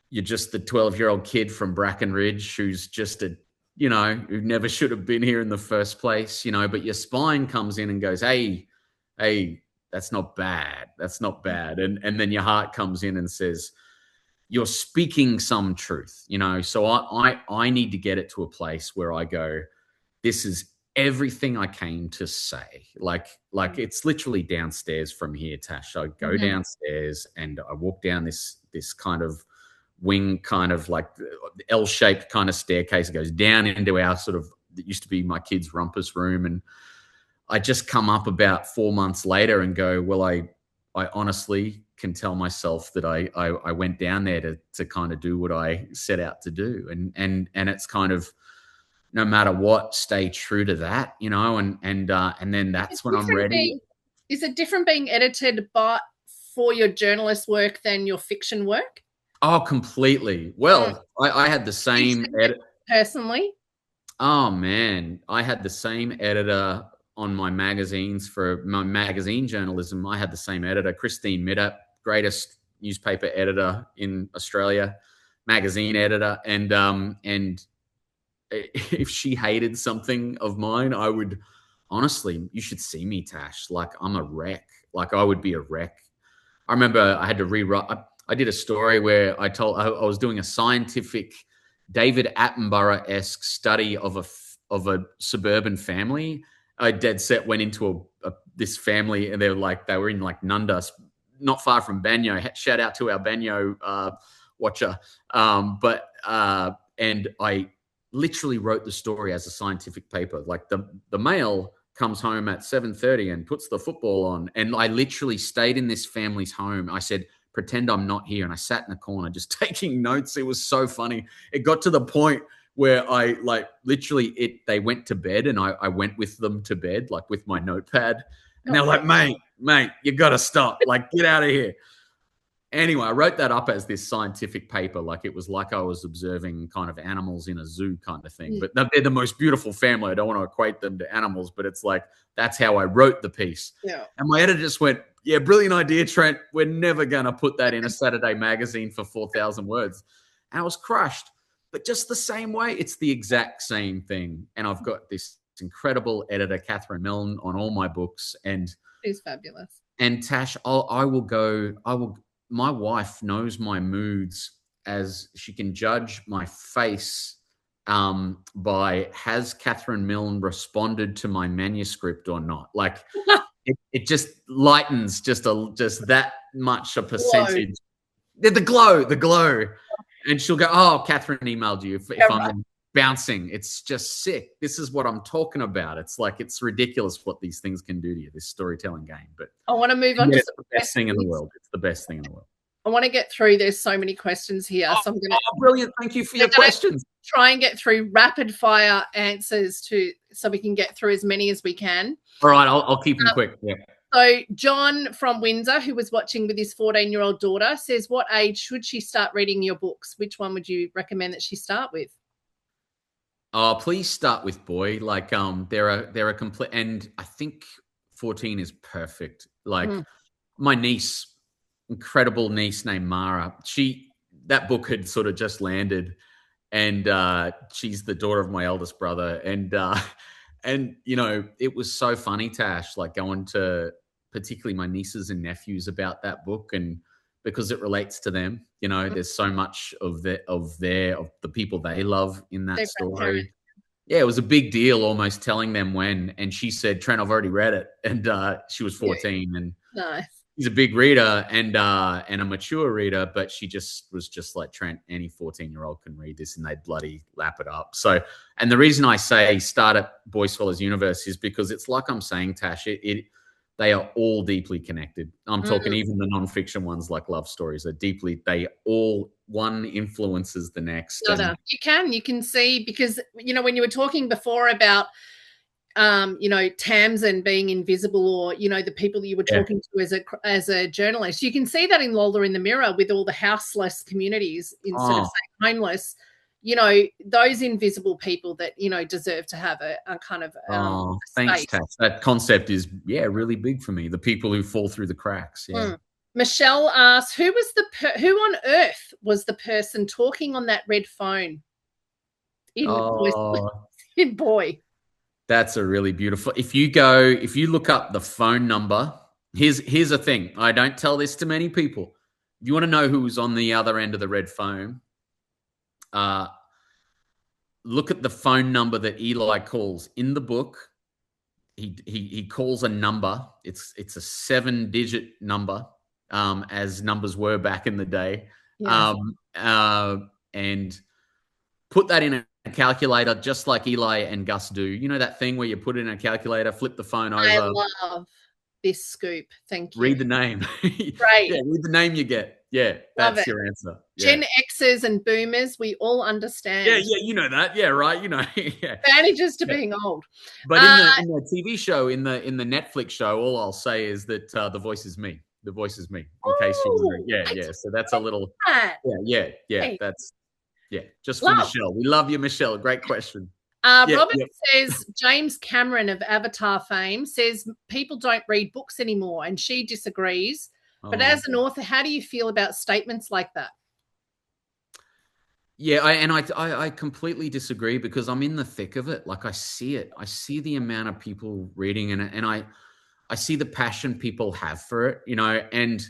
you're just the 12-year-old kid from Brackenridge who's just who never should have been here in the first place, you know. But your spine comes in and goes, hey, that's not bad. That's not bad. And then your heart comes in and says, you're speaking some truth, you know. So I need to get it to a place where I go, this is everything I came to say. Like it's literally downstairs from here, Tash. I go Mhm. downstairs and I walk down this kind of wing, kind of like L-shaped kind of staircase. It goes down into our sort of, it used to be my kids' rumpus room. And I just come up about 4 months later and go, well, I honestly can tell myself that I went down there to kind of do what I set out to do. And it's kind of, no matter what, stay true to that, you know, and then It's that's when I'm different ready. being is it different being edited but for your journalist work than your fiction work? Oh, completely. Mm. Well, I had the same Instant personally? Oh man, I had the same editor on my magazines for my magazine journalism. I had the same editor, Christine Middap, greatest newspaper editor in Australia, magazine editor, and if she hated something of mine, I would honestly, you should see me, Tash. Like I'm a wreck. Like I would be a wreck. I remember I had to rewrite. I did a story where I was doing a scientific David Attenborough esque study of a suburban family. I dead set went into this family, and they were in like Nundas, not far from Banyo. Shout out to our Banyo watcher. And I literally wrote the story as a scientific paper. Like the male comes home at 7:30 and puts the football on, and I literally stayed in this family's home. I said, pretend I'm not here, and I sat in the corner just taking notes. It was so funny. It got to the point where I like literally they went to bed, and I went with them to bed, like with my notepad, and they're like, mate, you got to stop, like get out of here. Anyway, I wrote that up as this scientific paper, like it was like I was observing kind of animals in a zoo kind of thing. But they're the most beautiful family. I don't want to equate them to animals, but it's like that's how I wrote the piece. Yeah. And my editor just went, yeah, brilliant idea, Trent. We're never going to put that in a Saturday magazine for 4,000 words. And I was crushed. But just the same way, it's the exact same thing. And I've got this incredible editor, Catherine Milne, on all my books. And she's fabulous. And Tash, my wife knows my moods as she can judge my face by has Catherine Milne responded to my manuscript or not. Like it just lightens just that much a percentage. The glow. And she'll go, oh, Catherine emailed you if I'm bouncing. It's just sick. This is what I'm talking about. It's like, it's ridiculous what these things can do to you, this storytelling game. But I want to move on to it's the best thing in the world. It's the best thing in the world. I want to get through. There's so many questions here. So I'm going to. Oh, brilliant. Thank you for your questions. Try and get through rapid fire answers so we can get through as many as we can. All right. I'll keep them quick. Yeah. So John from Windsor, who was watching with his 14-year-old daughter, says, what age should she start reading your books? Which one would you recommend that she start with? Oh, please start with boy. Like they're a complete, and I think 14 is perfect. Like my niece, incredible niece named Mara. That book had sort of just landed, and she's the daughter of my eldest brother, and you know, it was so funny, Tash, like going to particularly my nieces and nephews about that book, and because it relates to them, you know, there's so much of the people they love in that story. Yeah, it was a big deal almost telling them when, and she said, Trent, I've already read it. And she was 14 and nice. She's a big reader and a mature reader, but she was just like, Trent, any 14-year-old can read this and they'd bloody lap it up. So, and the reason I say start at Boy Swallows Universe is because it's like I'm saying, Tash, they are all deeply connected. I'm talking even the nonfiction ones like love stories one influences the next. You can see, because, you know, when you were talking before about, you know, Tamsin being invisible, or, you know, the people that you were talking to as a journalist, you can see that in Lola in the Mirror with all the houseless communities instead of saying homeless. You know, those invisible people that, you know, deserve to have a kind of thanks, Tash. That concept is really big for me. The people who fall through the cracks. Yeah. Michelle asks, who on earth was the person talking on that red phone in Boy? That's a really beautiful. If you look up the phone number, here's a thing. I don't tell this to many people. If you want to know who was on the other end of the red phone, look at the phone number that Eli calls in the book. He calls a number. It's a 7-digit number, as numbers were back in the day. Yes. And put that in a calculator, just like Eli and Gus do. You know that thing where you put it in a calculator, flip the phone over. I love this scoop. Thank you. Read the name. Right. Yeah, read the name you get. Yeah, that's your answer. Yeah. Gen Xers and boomers, we all understand. Yeah, you know that. Yeah, right. You know, advantages to being old. But in the TV show, in the Netflix show, all I'll say is that the voice is me. The voice is me. In case you were, yeah. So that's a little. Yeah. Yeah, just for Love. Michelle. We love you, Michelle. Great question. Yeah, Robert yeah. says James Cameron of Avatar fame says people don't read books anymore, and she disagrees. But Oh. as an author, how do you feel about statements like that? Yeah, I completely disagree because I'm in the thick of it. Like I see it. I see the amount of people reading and I see the passion people have for it, you know, and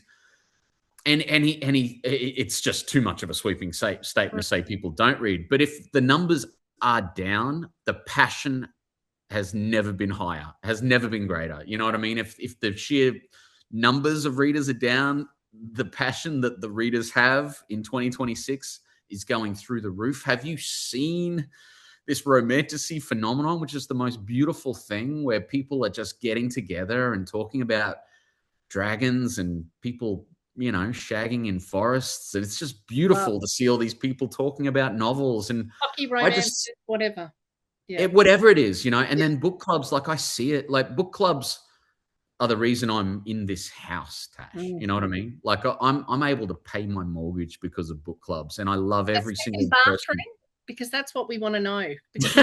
it's just too much of a sweeping statement to say people don't read. But if the numbers are down, the passion has never been higher, has never been greater. You know what I mean? If the sheer numbers of readers are down, the passion that the readers have in 2026 is going through the roof. Have you seen this romanticy phenomenon, which is the most beautiful thing, where people are just getting together and talking about dragons and people, you know, shagging in forests? And it's just beautiful to see all these people talking about novels. And Hockey I romances, just, whatever. Yeah. whatever it is, you know, and then book clubs, like I see it, like book clubs are the reason I'm in this house, Tash. You know what I mean? Like I'm able to pay my mortgage because of book clubs, and I love A every second single bathroom, person. because that's what we want to know. Because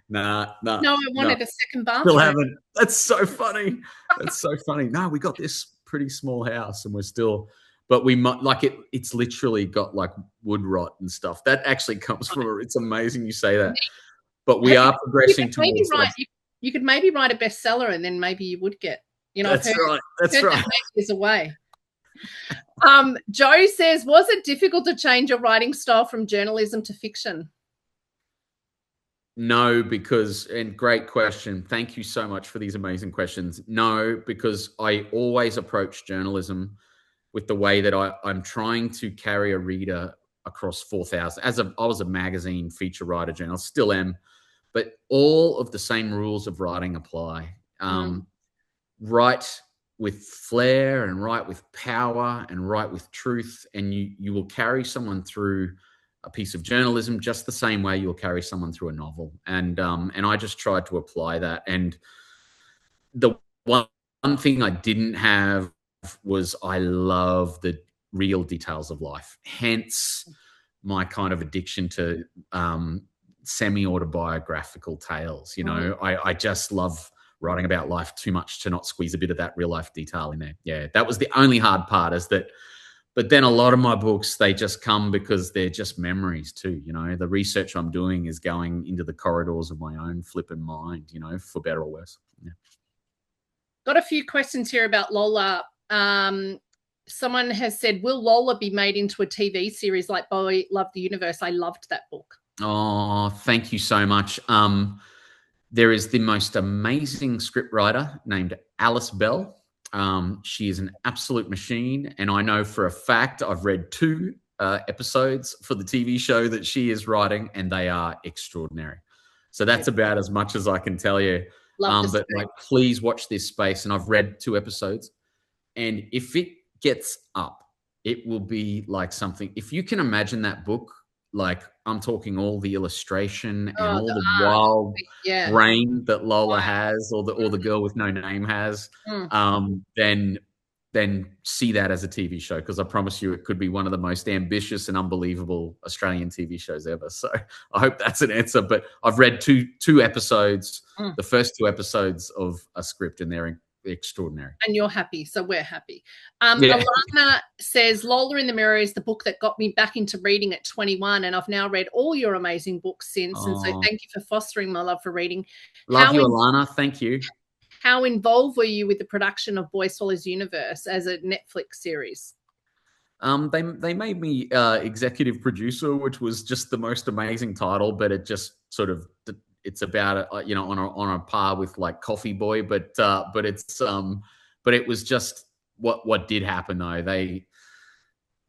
No, no, I no, wanted a second still bathroom. haven't. That's so funny. That's so funny. No, we got this pretty small house, and we're still, but we might like it. It's literally got like wood rot and stuff. That actually comes from. It's amazing you say that, but we are You could progressing maybe towards write. like. You could maybe write a bestseller, and then maybe you would get. You know, I've That's heard, right. That's heard right. that maybe is a way. Joe says, was it difficult to change your writing style from journalism to fiction? No, because, and great question. Thank you so much for these amazing questions. No, because I always approach journalism with the way that I'm trying to carry a reader across 4,000. I was a magazine feature writer journalist, still am, but all of the same rules of writing apply. Write with flair and write with power and write with truth, and you will carry someone through a piece of journalism just the same way you'll carry someone through a novel. And I just tried to apply that. And the one thing I didn't have was I love the real details of life. Hence my kind of addiction to semi-autobiographical tales. You know, I just love writing about life too much to not squeeze a bit of that real life detail in there. Yeah, that was the only hard part, is that. But then a lot of my books, they just come because they're just memories too. You know, the research I'm doing is going into the corridors of my own flipping mind, you know, for better or worse. Yeah. Got a few questions here about Lola. Someone has said, will Lola be made into a TV series like Boy Love the Universe? I loved that book. Oh, thank you so much. There is the most amazing scriptwriter named Alice Bell. She is an absolute machine. And I know for a fact, I've read 2 episodes for the TV show that she is writing, and they are extraordinary. So that's about as much as I can tell you. But like, please watch this space. And I've read 2 episodes. And if it gets up, it will be like something. If you can imagine that book, like I'm talking all the illustration and all the wild brain that Lola has, or the girl with no name has, then see that as a TV show, because I promise you it could be one of the most ambitious and unbelievable Australian TV shows ever. So I hope that's an answer. But I've read two episodes, the first 2 episodes of a script, and they're extraordinary. And you're happy, so we're happy. Alana says, Lola in the Mirror is the book that got me back into reading at 21, and I've now read all your amazing books since. And so thank you for fostering my love for reading. Love you, Alana. Thank you. How involved were you with the production of Boy Swallows Universe as a Netflix series? They made me executive producer, which was just the most amazing title, but it just sort of, it's about you know, on a par with like Coffee Boy, but it was just what did happen though.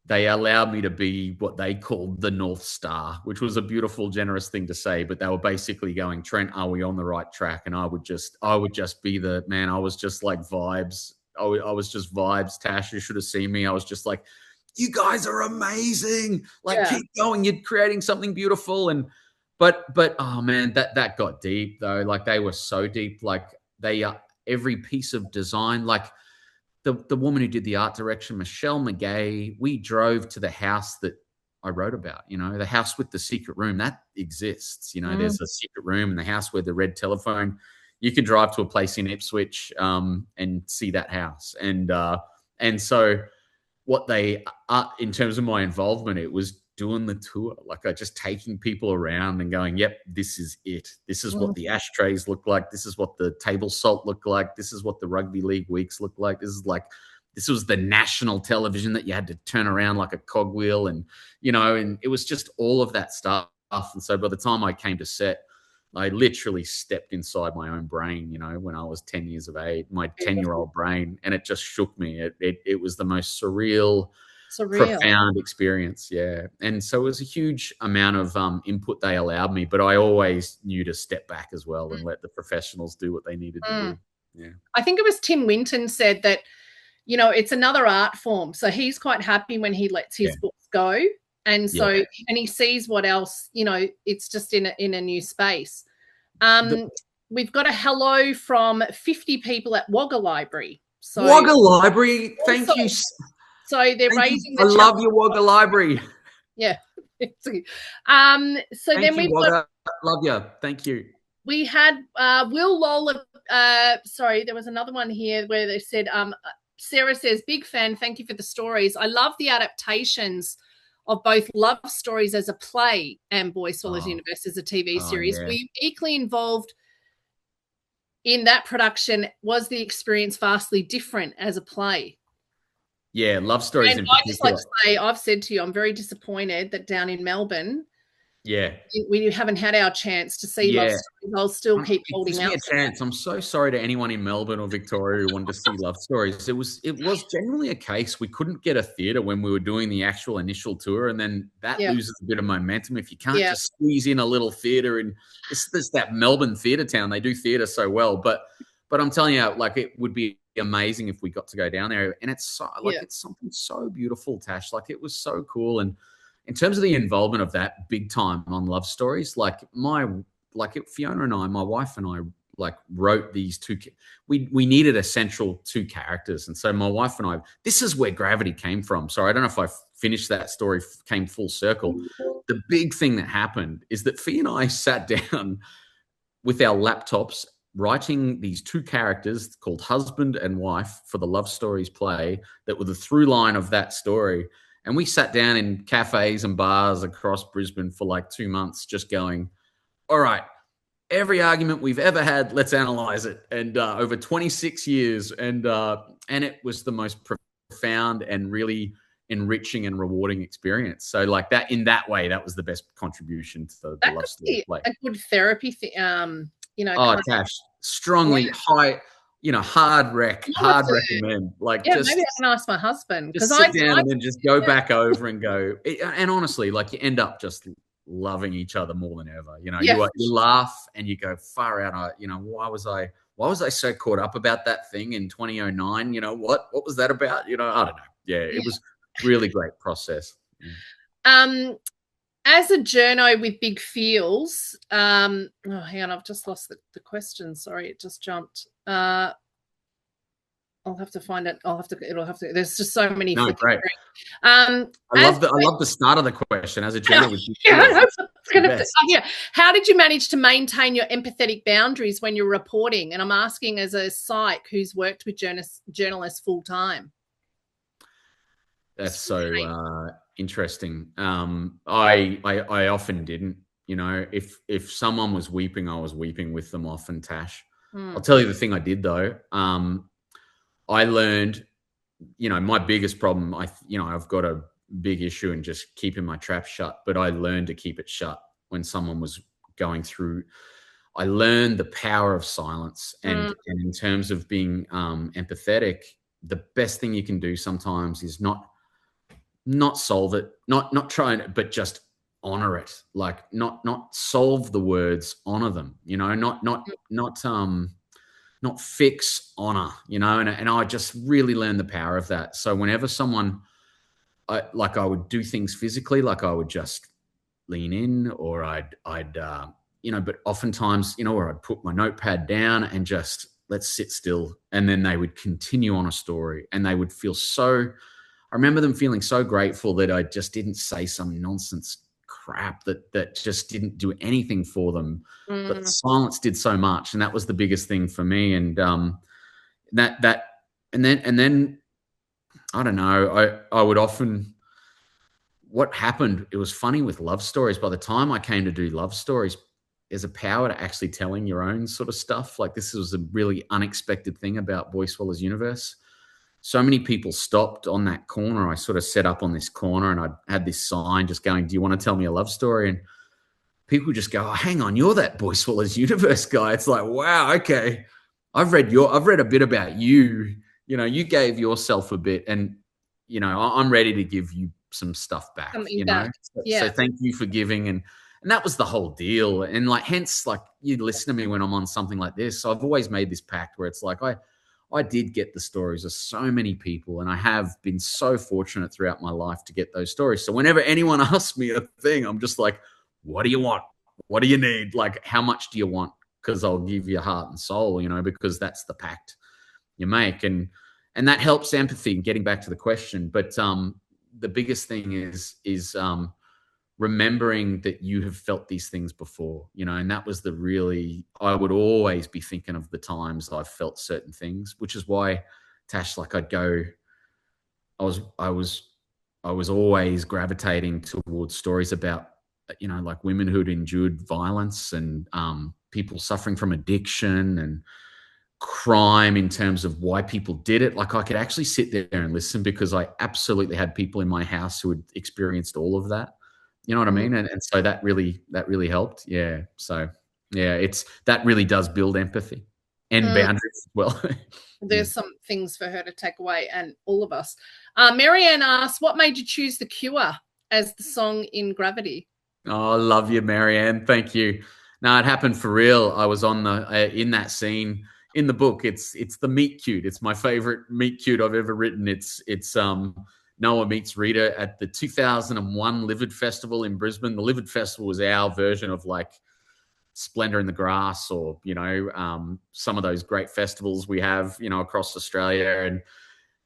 They allowed me to be what they called the North Star, which was a beautiful, generous thing to say. But they were basically going, Trent, are we on the right track? And I would just be the man. I was just like vibes. I was just vibes. Tash, you should have seen me. I was just like, you guys are amazing. Like, keep going. You're creating something beautiful. But oh man, that got deep though. Like, they were so deep. Like, they every piece of design, like the woman who did the art direction, Michelle McGay, we drove to the house that I wrote about. You know, the house with the secret room that exists. You know, Mm. there's a secret room in the house where the red telephone. You can drive to a place in Ipswich and see that house, and so what they in terms of my involvement, it was doing the tour, like I just taking people around and going, yep, this is it. This is what Mm. the ashtrays look like. This is what the table salt looked like. This is what the rugby league weeks look like. This was the national television that you had to turn around like a cogwheel, and and it was just all of that stuff. And so by the time I came to set, I literally stepped inside my own brain, when I was 10 years of age, my 10-year-old brain, and it just shook me. It was the most surreal, Surreal. profound experience. Yeah. And so it was a huge amount of input they allowed me, but I always knew to step back as well and let the professionals do what they needed to do. Yeah. I think it was Tim Winton said that, it's another art form. So he's quite happy when he lets his books go. And so, and he sees what else, it's just in a new space. We've got a hello from 50 people at Wagga Library. So Wagga Library, thank you. So they're raising the I love your Wagga Library. Yeah. So Thank you, Wagga. Love you. Thank you. We had Will Lola. Sorry, there was another one here where they said, Sarah says, big fan. Thank you for the stories. I love the adaptations of both Love Stories as a play and Boy Swallows Universe as a TV series. Yeah. Were you equally involved in that production? Was the experience vastly different as a play? Yeah, Love Stories in particular. I just like to say, I've said to you, I'm very disappointed that down in Melbourne, we haven't had our chance to see Love Stories. I'll still keep holding out. Give me a chance. I'm so sorry to anyone in Melbourne or Victoria who wanted to see Love Stories. It was generally a case we couldn't get a theatre when we were doing the actual initial tour, and then that loses a bit of momentum if you can't just squeeze in a little theatre. And it's that Melbourne theatre town. They do theatre so well, but I'm telling you, like, it would be amazing if we got to go down there. And it's so, it's something so beautiful, Tash. Like, it was so cool. And in terms of the involvement of that big time on Love Stories, Fiona and I, my wife and I, wrote these two. We needed a central two characters, and so my wife and I. This is where gravity came from. Sorry, I don't know if I finished that story. Came full circle. The big thing that happened is that Fee and I sat down with our laptops, writing these two characters called husband and wife for the Love Stories play that were the through line of that story. And we sat down in cafes and bars across Brisbane for 2 months just going, all right, every argument we've ever had, let's analyze it. And over 26 years. And it was the most profound and really enriching and rewarding experience. So that, in that way, that was the best contribution to the Love Story play. A good therapy thing. Tash, strongly high, hard recommend. Maybe I can ask my husband. Just sit down and then just go back over and go. And honestly, you end up just loving each other more than ever. You laugh and you go far out. Why was I so caught up about that thing in 2009? What was that about? I don't know. Yeah, it was really great process. As a journo with big feels, hang on, I've just lost the question. Sorry, it just jumped. I'll have to find it. It'll have to. There's just so many. No, great. I love the start of the question. As a journo with big feels. How did you manage to maintain your empathetic boundaries when you're reporting? And I'm asking as a psych who's worked with journalists full time. That's so interesting. I often didn't. If someone was weeping, I was weeping with them often, Tash. I'll tell you the thing I did though. I learned, my biggest problem, I've got a big issue in just keeping my trap shut, but I learned to keep it shut when someone was going through. I learned the power of silence, and in terms of being empathetic, the best thing you can do sometimes is not solve it, not try it, but just honor it. Not solve the words, honor them. Not fix, honor. And I just really learned the power of that. So whenever someone, I would do things physically, I would just lean in, or I'd but oftentimes, or I'd put my notepad down and just let's sit still, and then they would continue on a story, and they would feel so. I remember them feeling so grateful that I just didn't say some nonsense crap that just didn't do anything for them. But the Mm. silence did so much, and that was the biggest thing for me. And that and then I don't know. I would often, what happened, it was funny with love stories. By the time I came to do love stories, there's a power to actually telling your own sort of stuff. Like, this was a really unexpected thing about Boy Swallows Universe. So many people stopped on that corner. I sort of set up on this corner and I had this sign just going, "Do you want to tell me a love story?" And people just go, "Oh, hang on, you're that Boy Swallows Universe guy." It's like, wow, okay. I've read a bit about you. You know, you gave yourself a bit, and I'm ready to give you some stuff back. Something back. So Yeah. thank you for giving, and that was the whole deal. And like, hence, like, you listen to me when I'm on something like this. So I've always made this pact where it's like I did get the stories of so many people, and I have been so fortunate throughout my life to get those stories. So whenever anyone asks me a thing, I'm just like, what do you want? What do you need? Like, how much do you want? Because I'll give you heart and soul, because that's the pact you make. And that helps empathy, getting back to the question. But the biggest thing is remembering that you have felt these things before, and that was I would always be thinking of the times I've felt certain things, which is why, Tash, like, I was always gravitating towards stories about, like, women who'd endured violence, and people suffering from addiction and crime, in terms of why people did it. Like, I could actually sit there and listen, because I absolutely had people in my house who had experienced all of that. You know what I Mm. mean? And so that really helped. Yeah. So yeah, that really does build empathy and Mm. boundaries as well. Yeah. There's some things for her to take away, and all of us. Marianne asks, what made you choose The Cure as the song in Gravity? Oh, I love you, Marianne. Thank you. No, it happened for real. I was on in that scene in the book. It's the meet cute. It's my favorite meet cute I've ever written. It's Noah meets Rita at the 2001 Livid Festival in Brisbane. The Livid Festival was our version of, like, Splendor in the Grass, or some of those great festivals we have across Australia.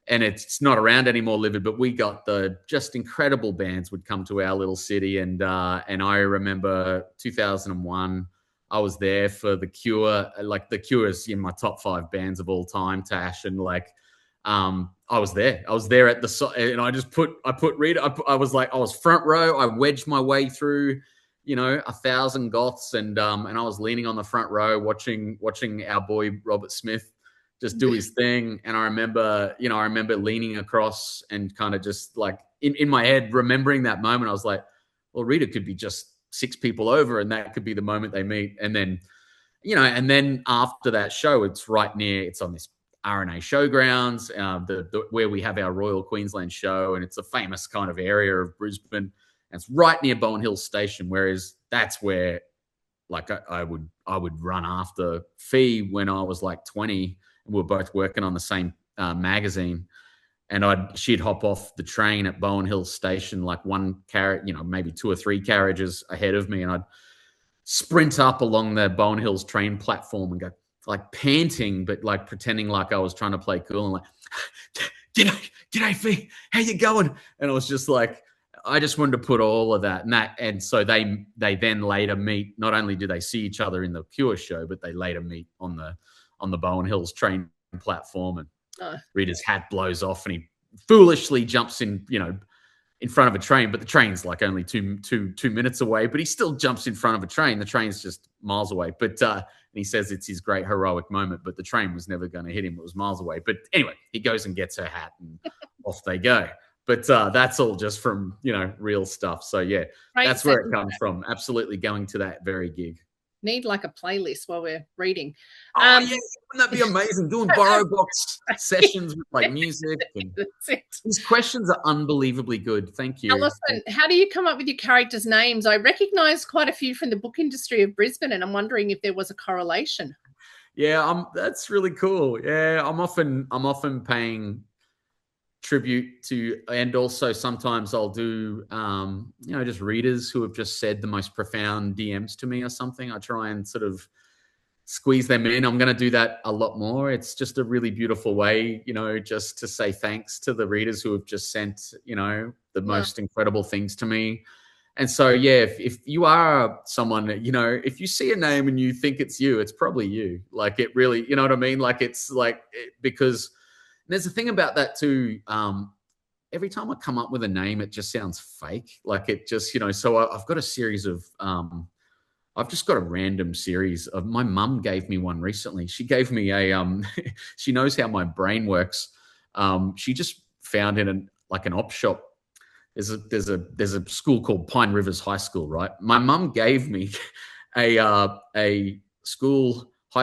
And it's not around anymore, Livid, but we got the just incredible bands would come to our little city. And I remember 2001, I was there for The Cure. Like, The Cure is in my top 5 bands of all time, Tash. And like, I was there at the, and I put Rita, I was front row. I wedged my way through, 1,000 goths. And I was leaning on the front row watching our boy Robert Smith just do his thing. And I remember leaning across and kind of just, like, in my head, remembering that moment. I was like, well, Rita could be just 6 people over, and that could be the moment they meet. And then, after that show, it's on this RNA Showgrounds, where we have our Royal Queensland show. And it's a famous kind of area of Brisbane. And it's right near Bowen Hills Station. Whereas that's where, like, I would run after Fee when I was like 20. We were both working on the same magazine, and she'd hop off the train at Bowen Hills Station, like one carriage, maybe 2 or 3 carriages ahead of me, and I'd sprint up along the Bowen Hills train platform and go, like, panting, but like pretending like I was trying to play cool, and like, g'day, Fee, how you going? And I was just like, I just wanted to put all of that, and so they then later meet. Not only do they see each other in the Cure show, but they later meet on the Bowen Hills train platform. And Rita's hat blows off, and he foolishly jumps in front of a train, but the train's like only two minutes away, but he still jumps in front of a train. The train's just miles away. But and he says it's his great heroic moment, but the train was never going to hit him. It was miles away. But anyway, he goes and gets her hat, and off they go. But that's all just from, real stuff. So yeah, that's where it comes from. Absolutely going to that very gig. Need like a playlist while we're reading. Oh yeah, wouldn't that be amazing? Doing BorrowBox sessions with like music. And these questions are unbelievably good. Thank you. Alison, how do you come up with your characters' names? I recognise quite a few from the book industry of Brisbane, and I'm wondering if there was a correlation. Yeah, that's really cool. Yeah, I'm often paying tribute to, and also sometimes I'll do just readers who have just said the most profound DMs to me or something. I try and sort of squeeze them in. I'm going to do that a lot more. It's just a really beautiful way, just to say thanks to the readers who have just sent, the Wow. most incredible things to me. And so, yeah, if you are someone, if you see a name and you think it's you, it's probably you. Like, it really, you know what I mean? Like, it's like, because there's a thing about that too. Every time I come up with a name, it just sounds fake. Like, it just, so I've got a series of, I've just got a random series of, my mum gave me one recently. She gave me she knows how my brain works. She just found in an op shop. There's a school called Pine Rivers High School, right? My mum gave me a high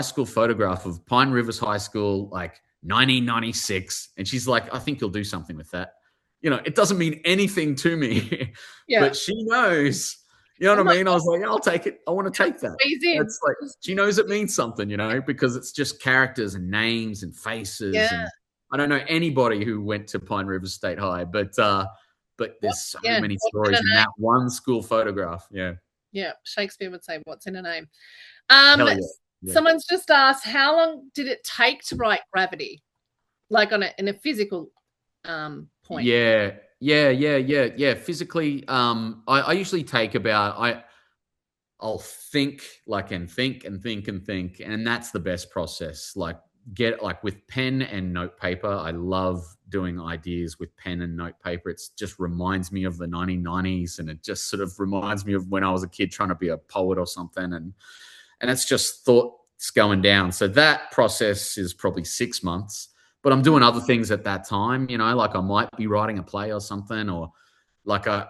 school photograph of Pine Rivers High School, like 1996, and she's like, I think you'll do something with that. It doesn't mean anything to me, Yeah. but she knows. You know Oh what my I mean? I was like, I'll take it. I want to take that. Squeeze in. It's like, she knows it means something, because it's just characters and names and faces. Yeah. And I don't know anybody who went to Pine River State High, but there's so many What's in a stories in name? that one school photograph. Yeah. Yeah. Shakespeare would say, "What's in a name?" Hell yeah. Yeah. Someone's just asked, how long did it take to write Gravity? Like in a physical point. Yeah. Physically, I usually take about, I'll think, and think and think and think, and that's the best process. Like, with pen and note paper. I love doing ideas with pen and note paper. It just reminds me of the 1990s, and it just sort of reminds me of when I was a kid trying to be a poet or something, and it's just thoughts going down. So that process is probably 6 months, but I'm doing other things at that time. Like, I might be writing a play or something, or like I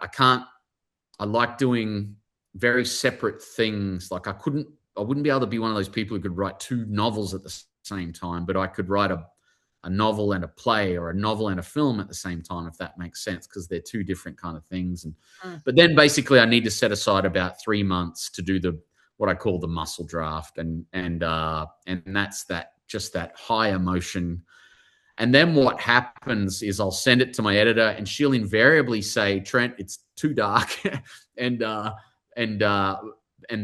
like doing very separate things. Like, I wouldn't be able to be one of those people who could write 2 novels at the same time, but I could write a novel and a play, or a novel and a film at the same time, if that makes sense, because they're 2 different kind of things. But then basically I need to set aside about 3 months to do what I call the muscle draft, and that's that high emotion. And then what happens is I'll send it to my editor, and she'll invariably say, Trent, it's too dark. and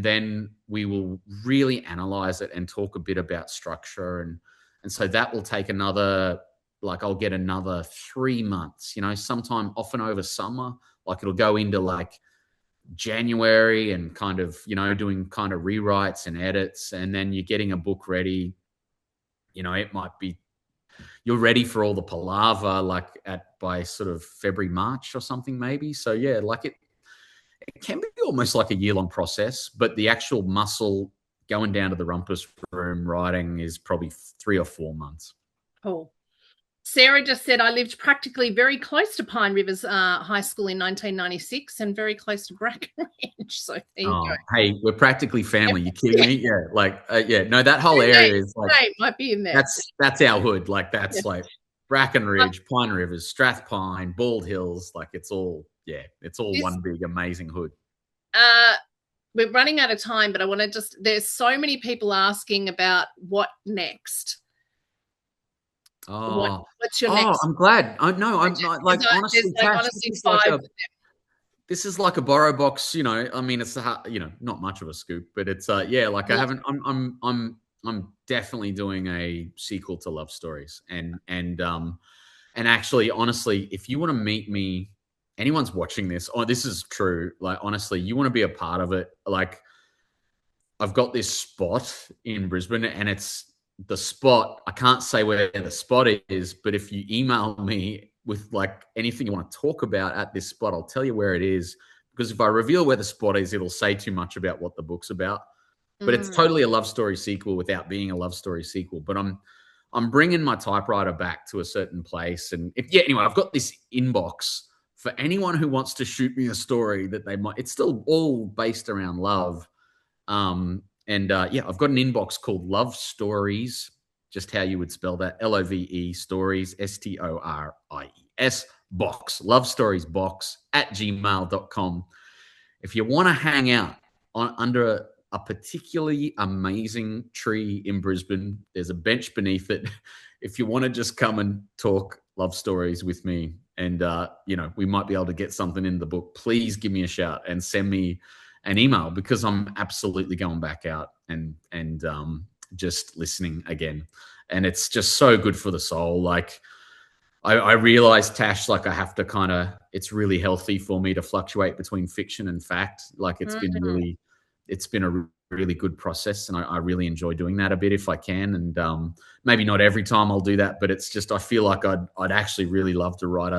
then we will really analyze it and talk a bit about structure. And so that will take another, like, I'll get another 3 months, sometime often over summer. Like, it'll go into like January, and kind of, doing kind of rewrites and edits. And then you're getting a book ready. It might be, you're ready for all the palaver, like by sort of February, March or something, maybe. So yeah, like it can be almost like a year-long process, but the actual muscle going down to the rumpus room writing is probably 3 or 4 months. Cool. Sarah just said, I lived practically very close to Pine Rivers High School in 1996, and very close to Brackenridge. So there you go. Hey, we're practically family. You kidding me? Yeah, like no, that whole area is like, might be in there. That's our hood. Like, that's like Brackenridge, Pine Rivers, Strathpine, Bald Hills. Like, it's all one big amazing hood. We're running out of time, but I want to there's so many people asking about what next. What's your next? I'm glad. I'm not, like, honestly, this is like a BorrowBox. I mean, it's not much of a scoop, but it's like, I haven't. I'm definitely doing a sequel to Love Stories, and actually, honestly, if you want to meet me, anyone's watching this, this is true. Like, honestly, you want to be a part of it. Like, I've got this spot in Brisbane, and it's the spot. I can't say where the spot is, but if you email me with like anything you want to talk about at this spot, I'll tell you where it is. Because if I reveal where the spot is, it'll say too much about what the book's about. But it's totally a love story sequel without being a love story sequel. But I'm bringing my typewriter back to a certain place. And anyway, I've got this inbox for anyone who wants to shoot me a story that they might. It's still all based around love. I've got an inbox called Love Stories, just how you would spell that, LOVE Stories, STORIES box, Love Stories box @gmail.com. If you want to hang out under a particularly amazing tree in Brisbane, there's a bench beneath it. If you want to just come and talk love stories with me, and we might be able to get something in the book, please give me a shout and send me an email, because I'm absolutely going back out and just listening again. And it's just so good for the soul. Like, I realized, Tash, like I have to kind of, it's really healthy for me to fluctuate between fiction and fact. Like it's been a really good process. And I really enjoy doing that a bit if I can. And maybe not every time I'll do that, but it's just, I feel like I'd actually really love to write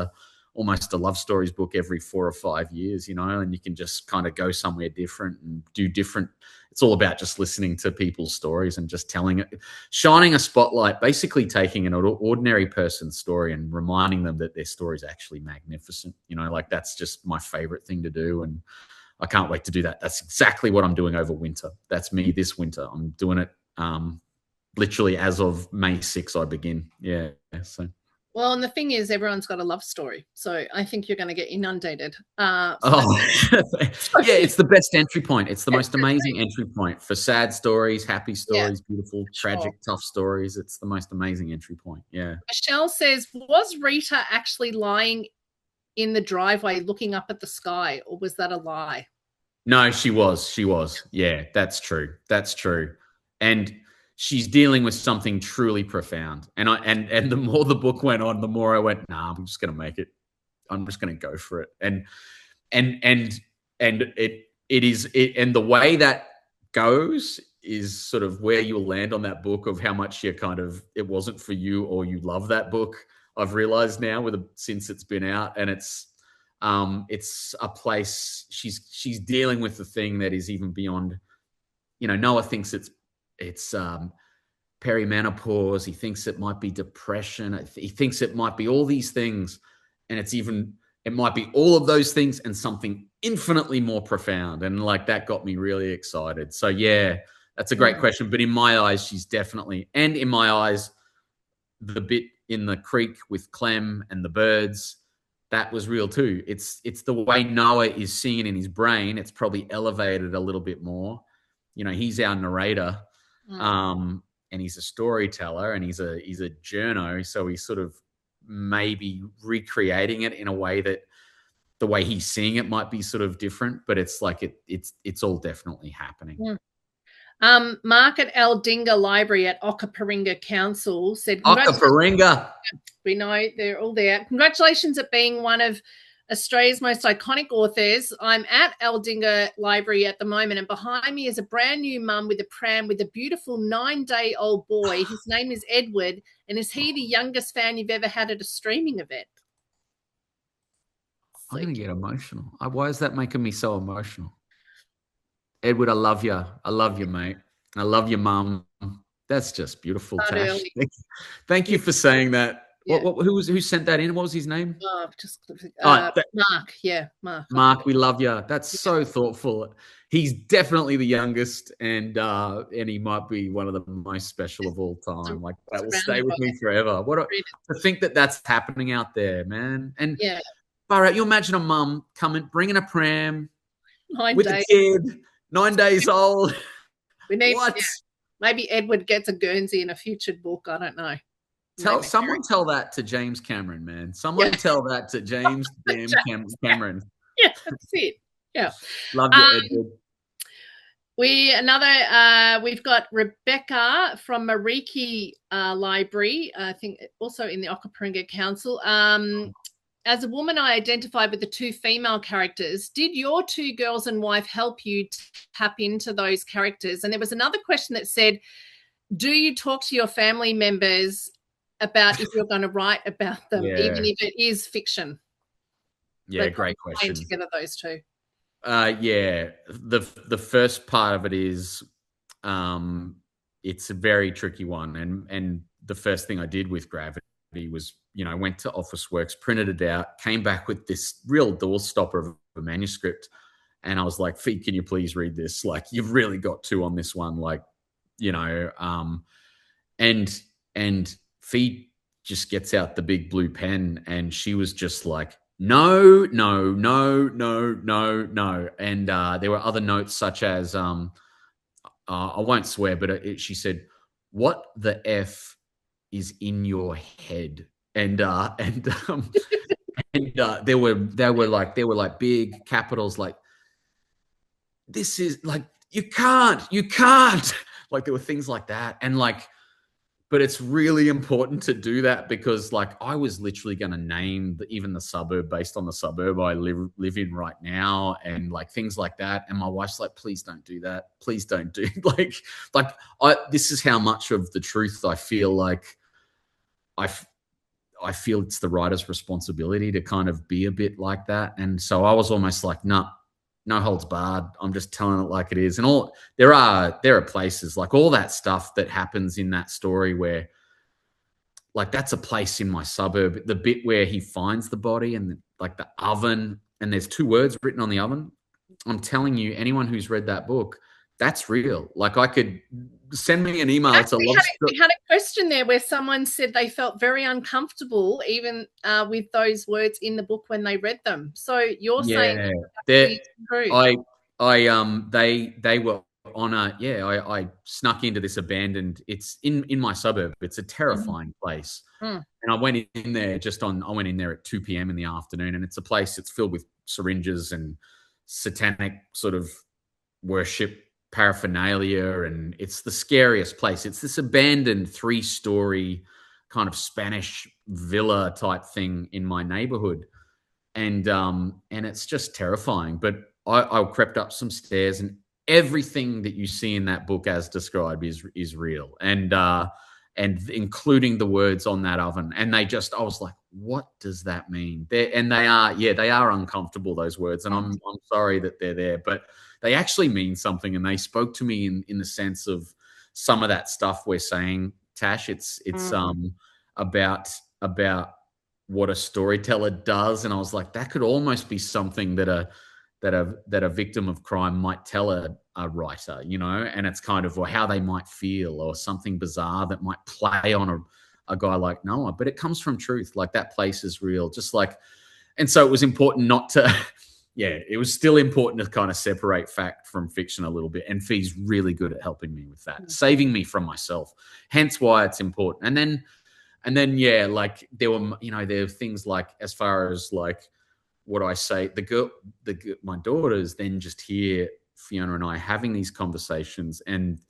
almost a love stories book every 4 or 5 years, and you can just kind of go somewhere different and do different. It's all about just listening to people's stories and just telling it, shining a spotlight, basically taking an ordinary person's story and reminding them that their story is actually magnificent. Like that's just my favorite thing to do. And I can't wait to do that. That's exactly what I'm doing over winter. That's me this winter. I'm doing it literally as of May 6th, I begin. Yeah. So. Well, and the thing is, everyone's got a love story, so I think you're going to get inundated. Yeah, it's the best entry point. It's the most amazing entry point for sad stories, happy stories, beautiful, tragic, tough stories. It's the most amazing entry point. Yeah. Michelle says, was Rita actually lying in the driveway looking up at the sky, or was that a lie? No, she was. Yeah, that's true. And she's dealing with something truly profound. And the more the book went on, the more I went, nah, I'm just going to make it. I'm just going to go for it. And the way that goes is sort of where you'll land on that book of how much it wasn't for you or you love that book. I've realized now since it's been out, and it's a place she's dealing with the thing that is even beyond, Noah thinks it's perimenopause. He thinks it might be depression. He thinks it might be all these things. And it might be all of those things and something infinitely more profound. And like, that got me really excited. So yeah, that's a great question. But in my eyes, she's definitely, and in my eyes, the bit in the creek with Clem and the birds, that was real too. It's the way Noah is seeing it in his brain. It's probably elevated a little bit more. He's our narrator. And he's a storyteller, and he's a journo. So he's sort of maybe recreating it in a way that the way he's seeing it might be sort of different, but it's like it's all definitely happening. Mark at Aldinga Library at Okaparinga Council said, Okaparinga. We know they're all there. Congratulations at being one of Australia's most iconic authors. I'm at Aldinga Library at the moment, and behind me is a brand new mum with a pram with a beautiful 9-day-old boy. His name is Edward, and is he the youngest fan you've ever had at a streaming event? I'm going to get emotional. Why is that making me so emotional? Edward, I love you. I love you, mate. I love your mum. That's just beautiful, Tash. Thank you for saying that. Yeah. Who sent that in? What was his name? Mark. Yeah, Mark. Mark, we love you. That's so thoughtful. He's definitely the youngest, and he might be one of the most special of all time. Like, that will stay with me forever. To think that that's happening out there, man. And Barrett, you imagine a mum bringing a pram with a kid, 9 days old. We need what? Yeah. Maybe Edward gets a Guernsey in a featured book. I don't know. Someone tell that to James Cameron, man. Someone tell that to James Cameron. Yeah, that's it. Yeah. Love you, Edward. We've got Rebecca from Mariki Library, I think also in the Okaparinga Council. As a woman, I identified with the 2 female characters. Did your 2 girls and wife help you tap into those characters? And there was another question that said, do you talk to your family members about if you're going to write about them, even if it is fiction? Yeah, great question. Together those 2. The first part of it is it's a very tricky one. And the first thing I did with Gravity was, went to Officeworks, printed it out, came back with this real door stopper of a manuscript. And I was like, Fee, can you please read this? Like, you've really got to on this one. Like, and Fee just gets out the big blue pen, and she was just like, no. And there were other notes such as, I won't swear, but she said, what the F is in your head? And there were like big capitals, like, this is like, you can't like there were things like that. And like, but it's really important to do that because like I was literally going to name even the suburb based on the suburb I live in right now, and like things like that. And my wife's like, please don't do that. Please don't do like this is how much of the truth I feel like I I feel it's the writer's responsibility to kind of be a bit like that. And so I was almost like, no, no holds barred. I'm just telling it like it is. And all there are places like all that stuff that happens in that story where like that's a place in my suburb. The bit where he finds the body and like the oven, and there's 2 words written on the oven. I'm telling you, anyone who's read that book, that's real. Like I could send me an email. It's a Actually, love we had a question there where someone said they felt very uncomfortable even with those words in the book when they read them. So you're saying they true. they were on a I snuck into this abandoned, it's in my suburb. It's a terrifying place. And I went in there I went in there at 2 p.m. in the afternoon, and it's a place that's filled with syringes and satanic sort of worship paraphernalia, and it's the scariest place. It's this abandoned 3-story kind of Spanish villa type thing in my neighborhood, and it's just terrifying. But I crept up some stairs, and everything that you see in that book as described is real, and including the words on that oven. And I was like, what does that mean? They are uncomfortable, those words, and I'm sorry that they're there, but they actually mean something, and they spoke to me in the sense of some of that stuff we're saying, Tash. It's about what a storyteller does, and I was like, that could almost be something that a victim of crime might tell a writer, and it's kind of, or how they might feel, or something bizarre that might play on a guy like Noah. But it comes from truth. Like that place is real, just like, and so it was important not to. Yeah, it was still important to kind of separate fact from fiction a little bit. And Fee's really good at helping me with that, saving me from myself. Hence why it's important. And then, yeah, like there were things like, as far as like what I say, my daughters then just hear Fiona and I having these conversations, and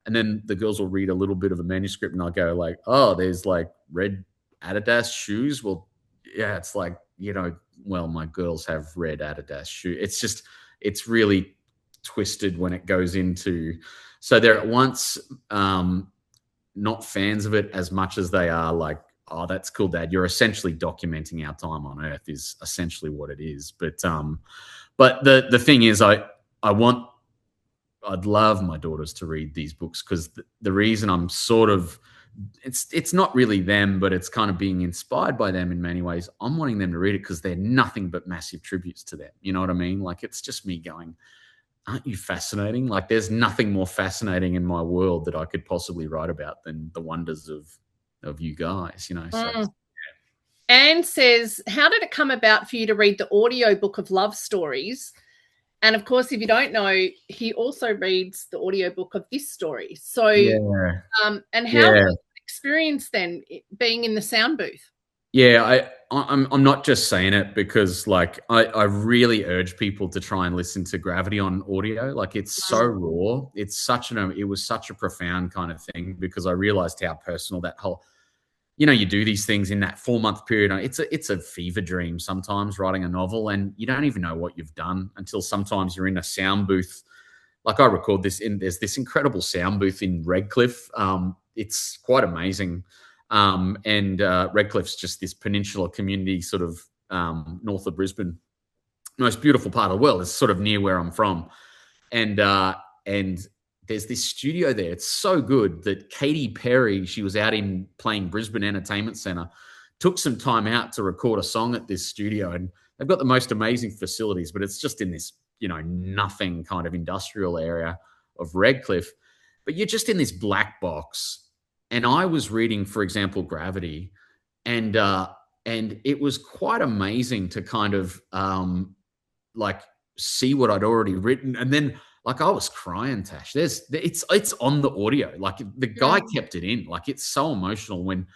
then the girls will read a little bit of a manuscript, and I'll go like, oh, there's like red Adidas shoes. Well, yeah, it's like, well, my girls have red Adidas shoes. It's really twisted when it goes into, so they're at once not fans of it as much as they are like, oh, that's cool, Dad. You're essentially documenting our time on Earth, is essentially what it is. But the thing is, I'd love my daughters to read these books, because the reason I'm sort of, it's not really them, but it's kind of being inspired by them in many ways. I'm wanting them to read it because they're nothing but massive tributes to them. You know what I mean? Like, it's just me going, aren't you fascinating? Like, there's nothing more fascinating in my world that I could possibly write about than the wonders of you guys, So, Anne says, how did it come about for you to read the audio book of love stories? And of course, if you don't know, he also reads the audiobook of this story. So, and how was the experience then, being in the sound booth? Yeah, I'm not just saying it because like I really urge people to try and listen to Gravity on audio. Like, it's so raw. It was such a profound kind of thing, because I realized how personal that whole, you do these things in that 4-month period. It's a fever dream sometimes, writing a novel, and you don't even know what you've done until sometimes you're in a sound booth. Like, I record this there's this incredible sound booth in Redcliffe. It's quite amazing. And Redcliffe's just this peninsula community sort of north of Brisbane. Most beautiful part of the world. It's sort of near where I'm from. And there's this studio there. It's so good that Katy Perry, she was out in playing Brisbane Entertainment Centre, took some time out to record a song at this studio. And they've got the most amazing facilities, but it's just in this, nothing kind of industrial area of Redcliffe. But you're just in this black box. And I was reading, for example, Gravity, and it was quite amazing to kind of like see what I'd already written. And then, like, I was crying, Tash. It's on the audio. Like, the guy kept it in. Like, it's so emotional when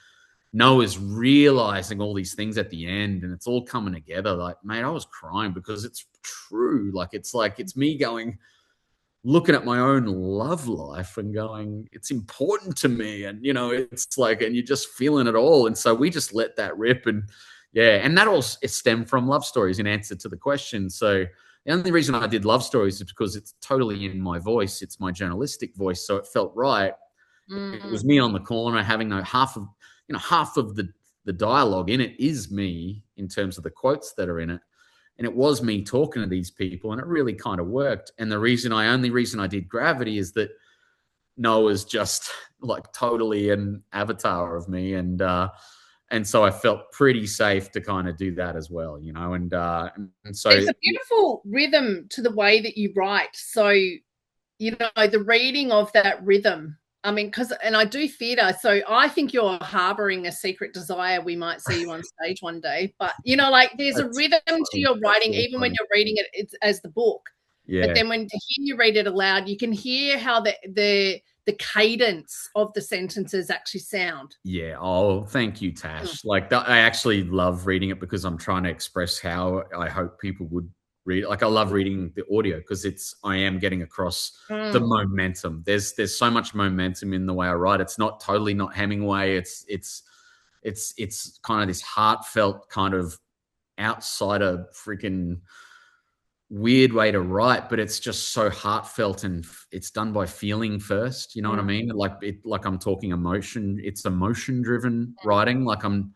Noah's realizing all these things at the end, and it's all coming together. Like, mate, I was crying because it's true. Like, it's me going, looking at my own love life and going, it's important to me. And, it's like, and you're just feeling it all. And so we just let that rip. And yeah, and that all stemmed from love stories in answer to the question. So the only reason I did love stories is because it's totally in my voice. It's my journalistic voice. So it felt right. It was me on the corner having half of the dialogue in it is me in terms of the quotes that are in it. And it was me talking to these people, and it really kind of worked. And the only reason I did Gravity is that Noah's just like totally an avatar of me, and so I felt pretty safe to kind of do that as well, and so there's a beautiful rhythm to the way that you write. So, the reading of that rhythm. I mean, and I do theatre, so I think you're harboring a secret desire. We might see you on stage one day, but there's a rhythm to your writing, even when you're reading it's as the book. Yeah. But then when to hear you read it aloud, you can hear how the cadence of the sentences actually sound. Yeah. Oh, thank you, Tash. Like that, I actually love reading it because I'm trying to express how I hope people would read. Like I love reading the audio because I am getting across the momentum. There's so much momentum in the way I write. It's not Hemingway. It's kind of this heartfelt kind of outsider freaking weird way to write, but it's just so heartfelt and it's done by feeling first. You know what I mean? Like I'm talking emotion. It's emotion driven writing. Like I'm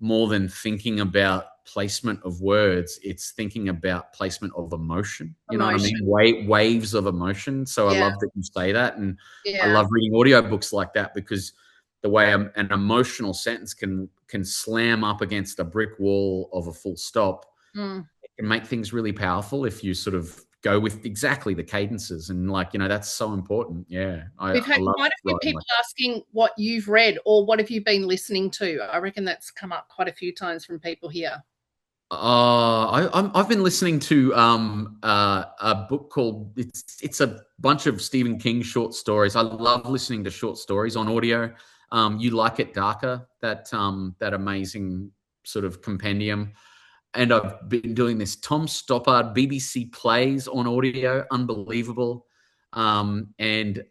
more than thinking about placement of words, it's thinking about placement of emotion. You know what I mean? Waves of emotion. So I love that you say that. And I love reading audiobooks like that because the way an emotional sentence can slam up against a brick wall of a full stop, it can make things really powerful if you sort of go with exactly the cadences. And that's so important. Yeah. We've had quite a few people asking what you've read or what have you been listening to. I reckon that's come up quite a few times from people here. I've been listening to a book called it's a bunch of Stephen King short stories. I love listening to short stories on audio. You Like It Darker, that amazing sort of compendium. And I've been doing this Tom Stoppard BBC Plays on audio, unbelievable. And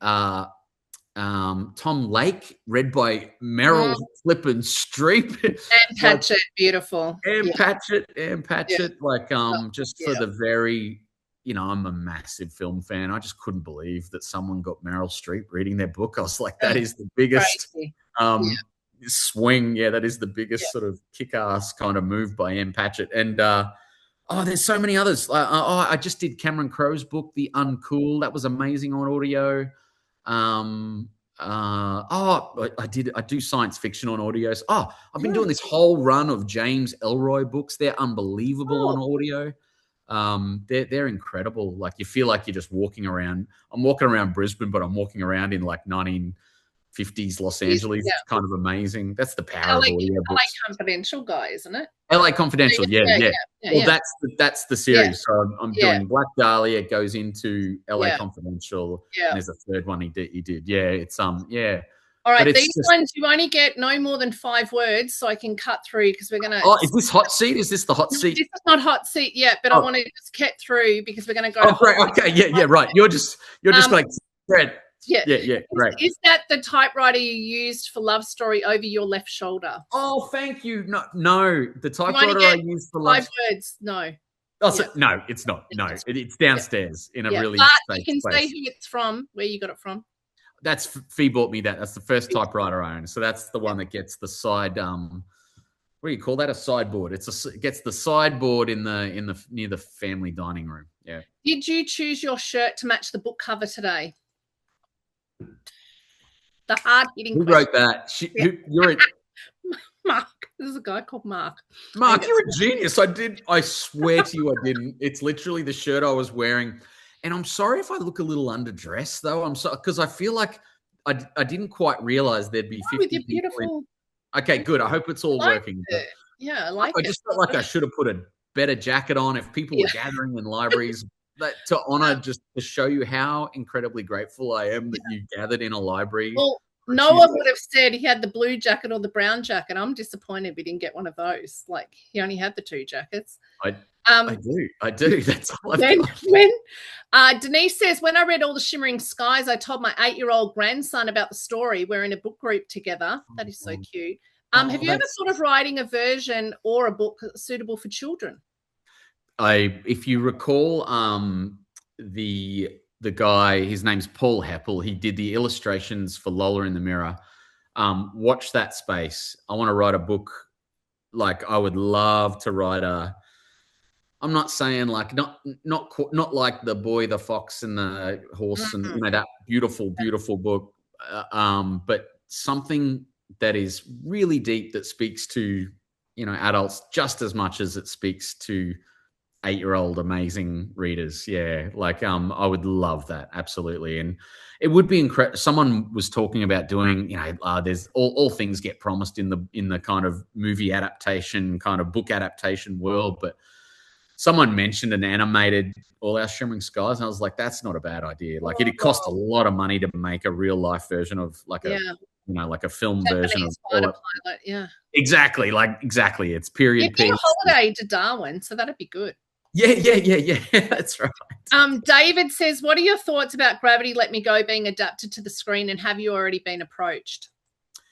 Tom Lake, read by Meryl Flippin Streep. And Patchett, beautiful. And Patchett. For the very, I'm a massive film fan. I just couldn't believe that someone got Meryl Streep reading their book. I was like, that is the biggest swing. Yeah, that is the biggest sort of kick-ass kind of move by M. Patchett. And there's so many others. I just did Cameron Crowe's book, The Uncool. That was amazing on audio. I do science fiction on audios. I've been doing this whole run of James Elroy books. They're unbelievable on audio. They're incredible. Like you feel like you're just walking around. I'm walking around Brisbane, but I'm walking around in like 1950s Los Angeles. It's kind of amazing. That's the power of audio books. LA Confidential guy, isn't it? LA Confidential, yeah. Well, that's the series. Yeah. So I'm doing Black Dahlia. It goes into LA Confidential. Yeah. And there's a third one he did. Yeah, it's yeah. All right, these ones you only get no more than 5 words, so I can cut through because we're gonna. Oh, is this hot seat? Is this the hot seat? This is not hot seat yet, but I want to just get through because we're gonna go. Oh, great. Okay, yeah, right. You're just like Fred. Yeah, great. Is that the typewriter you used for Love Story over your left shoulder? Oh, thank you. No, the typewriter I used for 5 words. No. Oh, no, it's not. No, it's downstairs in a really. But you can say who it's from, where you got it from. That's Fee bought me that. That's the first typewriter I own. So that's the one that gets the side. What do you call that? A sideboard. It gets the sideboard in the near the family dining room. Yeah. Did you choose your shirt to match the book cover today? The hard-hitting. Who wrote that? You're Mark. There's a guy called Mark. Mark, you're a genius. I swear to you, I didn't. It's literally the shirt I was wearing. And I'm sorry if I look a little underdressed, though. I'm sorry because I feel like I didn't quite realize there'd be 50 with your beautiful. Okay, good. I hope it's all working. Yeah, I like it. I just felt like I should have put a better jacket on if people were gathering in libraries to honor, just to show you how incredibly grateful I am that you gathered in a library. Well, Noah would have said he had the blue jacket or the brown jacket. I'm disappointed we didn't get one of those. Like, he only had the 2 jackets. I do. That's all I've got. Denise says, when I read All the Shimmering Skies, I told my 8-year-old grandson about the story. We're in a book group together. That is so cute. Have you ever thought of writing a version or a book suitable for children? If you recall, the guy, his name's Paul Heppel. He did the illustrations for Lola in the Mirror. Watch that space. I want to write a book. Like, I would love to write I'm not saying like not like The Boy, the Fox, and the Horse, and that beautiful book, but something that is really deep, that speaks to adults just as much as it speaks to 8-year-old amazing readers. Yeah, like I would love that, absolutely. And it would be incredible. Someone was talking about doing, there's all things get promised in the kind of movie adaptation, kind of book adaptation world, but someone mentioned an animated All Our Shimmering Skies, and I was like, that's not a bad idea. Like, it'd cost a lot of money to make a real life version of like a film version of pilot. Yeah, exactly. It's period piece. A holiday to Darwin, so that'd be good. Yeah. That's right. David says, what are your thoughts about Gravity Let Me Go being adapted to the screen, and have you already been approached?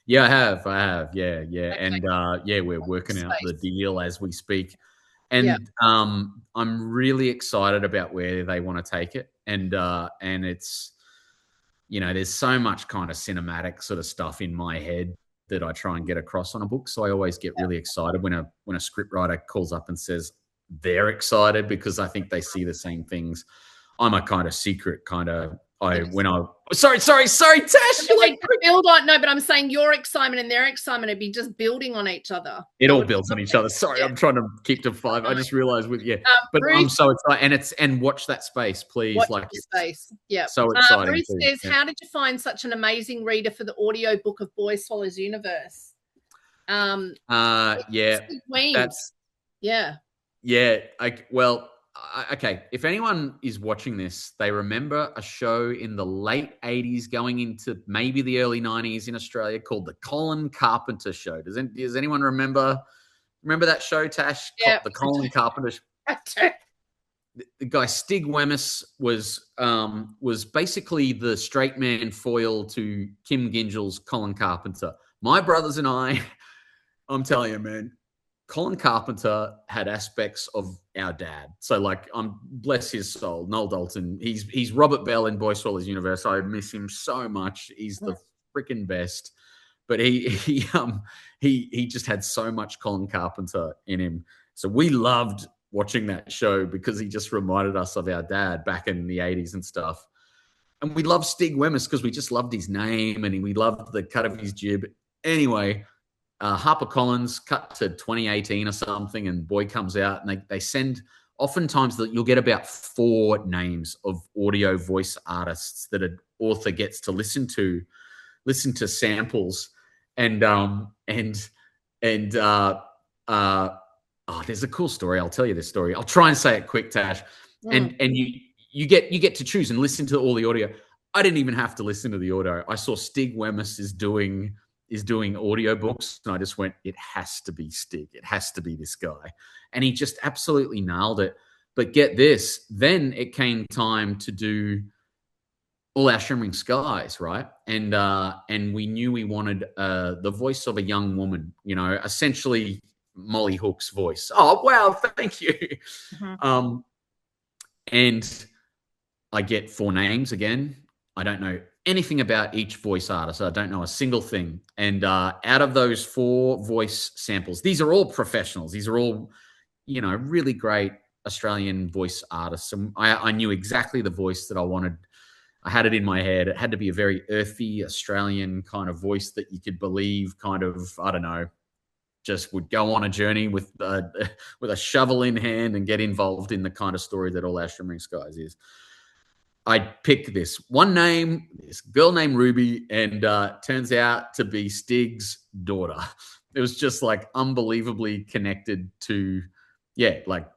Yeah, I have. Yeah. Okay. And we're working out the deal as we speak. And I'm really excited about where they want to take it. And it's, there's so much kind of cinematic sort of stuff in my head that I try and get across on a book. So I always get really excited when a script writer calls up and says they're excited, because I think they see the same things. I'm a kind of secret kind of, sorry, Tash. Build on, no, but I'm saying your excitement and their excitement would be just building on each other. It all builds on each other. Sorry, I'm trying to keep to 5. I just realized but Bruce, I'm so excited, and watch that space, please. Watch the space. Yeah. So exciting. Bruce says, how did you find such an amazing reader for the audio book of Boy Swallows Universe? Okay, if anyone is watching this, they remember a show in the late 80s going into maybe the early 90s in Australia called The Colin Carpenter Show. Does anyone remember that show, Tash? Yeah. The Colin Carpenter Show. The guy Stig Wemyss was basically the straight man foil to Kim Gyngell's Colin Carpenter. My brothers and I'm telling you, man, Colin Carpenter had aspects of our dad. So, like, bless his soul, Noel Dalton. He's Robert Bell in Boy Swallows Universe. I miss him so much. He's the freaking best. But he just had so much Colin Carpenter in him. So we loved watching that show because he just reminded us of our dad back in the 80s and stuff. And we loved Stig Wemyss because we just loved his name and we loved the cut of his jib. Anyway, HarperCollins cut to 2018 or something, and Boy comes out, and they send, oftentimes that you'll get about 4 names of audio voice artists that an author gets to listen to samples, and there's a cool story. I'll tell you this story. I'll try and say it quick, Tash. And you get to choose and listen to all the audio. I didn't even have to listen to the audio. I saw Stig Wemyss is doing audiobooks, and I just went, it has to be Stig. It has to be this guy. And he just absolutely nailed it. But get this, then it came time to do All Our Shimmering Skies, right? And we knew we wanted the voice of a young woman, essentially Molly Hook's voice. Oh, wow, thank you. Mm-hmm. And I get 4 names again. I don't know anything about each voice artist. I don't know a single thing. And out of those 4 voice samples, these are all professionals. These are all, really great Australian voice artists. And I knew exactly the voice that I wanted. I had it in my head. It had to be a very earthy Australian kind of voice that you could believe kind of, I don't know, just would go on a journey with a shovel in hand and get involved in the kind of story that All Our Shimmering Skies is. I picked this one name, this girl named Ruby, and turns out to be Stig's daughter. It was just like unbelievably connected to,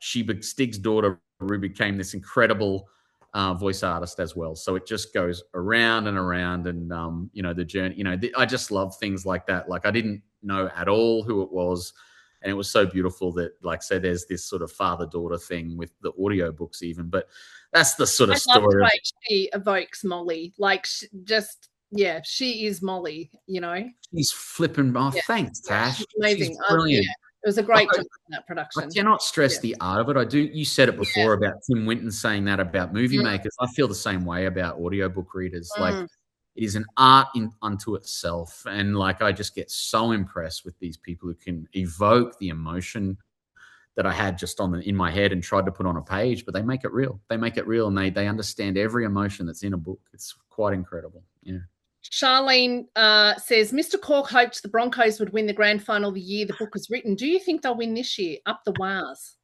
Stig's daughter, Ruby, became this incredible voice artist as well. So it just goes around and around, and the journey. I just love things like that. Like, I didn't know at all who it was, and it was so beautiful that, like, so there's this sort of father-daughter thing with the audiobooks even. But that's the sort of I love the story. way she evokes Molly. Like, she is Molly. She's flipping off. Yeah, Thanks, Tash. she's amazing. She's brilliant. It was a great job in that I production. cannot stress the art of it. You said it before about Tim Winton saying that about movie makers. I feel the same way about audiobook readers. Like, it is an art unto itself. And, like, I just get so impressed with these people who can evoke the emotion that I had just in my head and tried to put on a page, but they make it real. They make it real, and they understand every emotion that's in a book. It's quite incredible. Yeah. Charlene says, Mr. Cork hoped the Broncos would win the grand final the year the book was written. Do you think they'll win this year? Up the wires.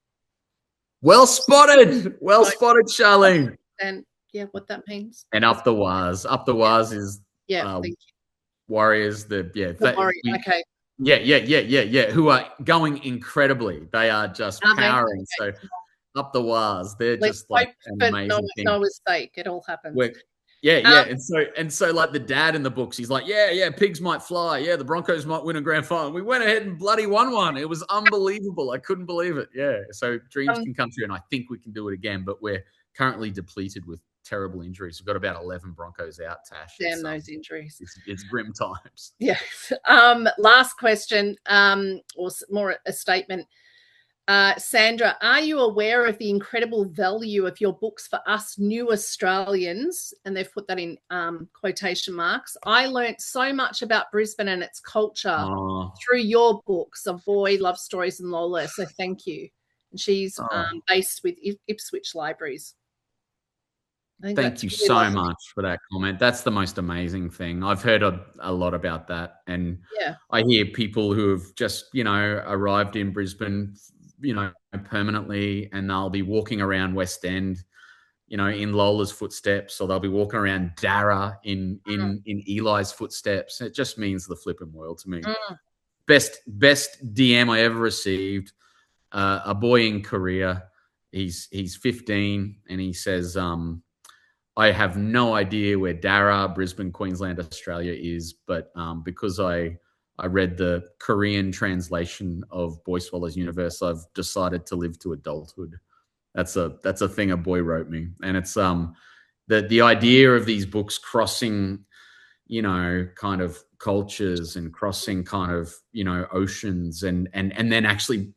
Well spotted. Well spotted, Charlene. And what that means. And up the wires. Up the wires is Warriors. Okay. Yeah. Who are going incredibly. They are just powering. Okay. So up the wires. They're just like an amazing thing. Noah's sake, it all happens. And so like the dad in the books, he's like, pigs might fly. Yeah, the Broncos might win a grand final. We went ahead and bloody won one. It was unbelievable. I couldn't believe it. Yeah. So dreams can come true, and I think we can do it again, but we're currently depleted with terrible injuries. We've got about 11 Broncos out, Tash. Damn those injuries. It's grim times. Yes. Last question, or more a statement. Sandra, are you aware of the incredible value of your books for us new Australians? And they've put that in quotation marks. I learnt so much about Brisbane and its culture through your books of Boy, Love Stories, and Lola. So thank you. And she's based with Ipswich Libraries. Thank you so much for that comment. That's the most amazing thing. I've heard a lot about that. And I hear people who have just, arrived in Brisbane, permanently, and they'll be walking around West End, in Lola's footsteps, or they'll be walking around Dara in Eli's footsteps. It just means the flipping world to me. Best DM I ever received. A boy in Korea. He's 15, and he says, I have no idea where Dara, Brisbane, Queensland, Australia is, but because I read the Korean translation of Boy Swallows Universe, I've decided to live to adulthood. That's a thing a boy wrote me. And it's the idea of these books crossing, kind of cultures and crossing kind of, oceans and then actually,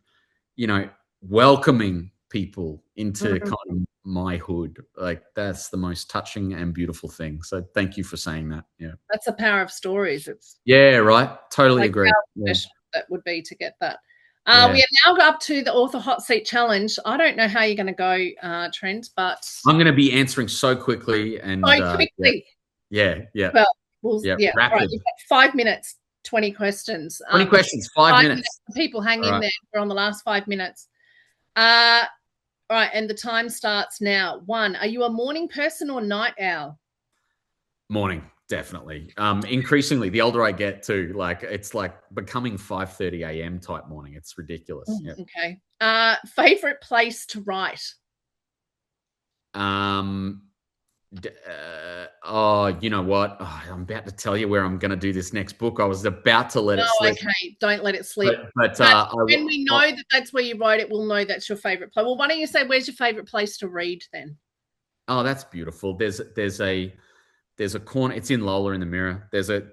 welcoming people into kind of my hood. Like, that's the most touching and beautiful thing. So thank you for saying that. Yeah. That's the power of stories. Right. Totally agree. How special that would be to get that. We are now up to the author hot seat challenge. I don't know how you're going to go, Trent, but I'm going to be answering so quickly and quickly. Yeah. Well, rapid. Right, you've got 5 minutes, 20 questions. 20 questions, 5 minutes. People hang in there. We're on the last 5 minutes. All right, and the time starts now. 1, are you a morning person or night owl? Morning, definitely. Increasingly, the older I get too, like, it's like becoming 5:30 a.m. type morning. It's ridiculous. Okay. Favorite place to write? You know what? I'm about to tell you where I'm going to do this next book. I was about to let it slip. Okay, don't let it slip. But when we know that that's where you wrote it, we'll know that's your favorite place. Well, why don't you say where's your favorite place to read then? Oh, that's beautiful. There's a corner. It's in Lola in the Mirror. There's a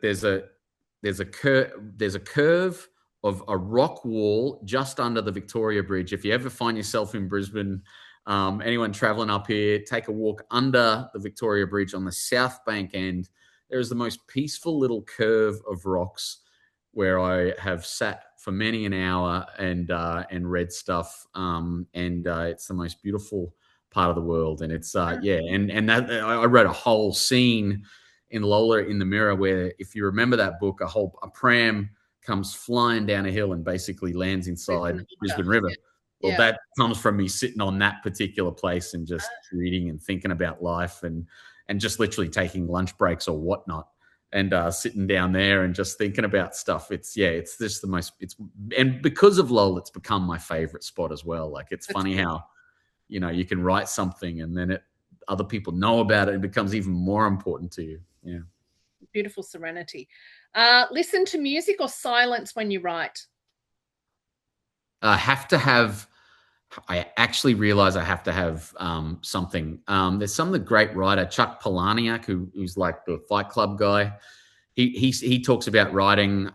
curve of a rock wall just under the Victoria Bridge. If you ever find yourself in Brisbane, anyone traveling up here, take a walk under the Victoria Bridge on the South Bank end. There is the most peaceful little curve of rocks where I have sat for many an hour and read stuff. It's the most beautiful part of the world. And it's and that I read a whole scene in Lola in the Mirror where, if you remember that book, a pram comes flying down a hill and basically lands inside Brisbane River. Well, that comes from me sitting on that particular place and just reading and thinking about life and just literally taking lunch breaks or whatnot and sitting down there and just thinking about stuff. It's just the most, and because of Lowell, it's become my favorite spot as well. Like, it's funny how, you can write something and then other people know about it, it becomes even more important to you. Yeah. Beautiful serenity. Listen to music or silence when you write? I actually realize I have to have something. There's some of the great writer, Chuck Palahniuk, who's like the Fight Club guy. He talks about writing.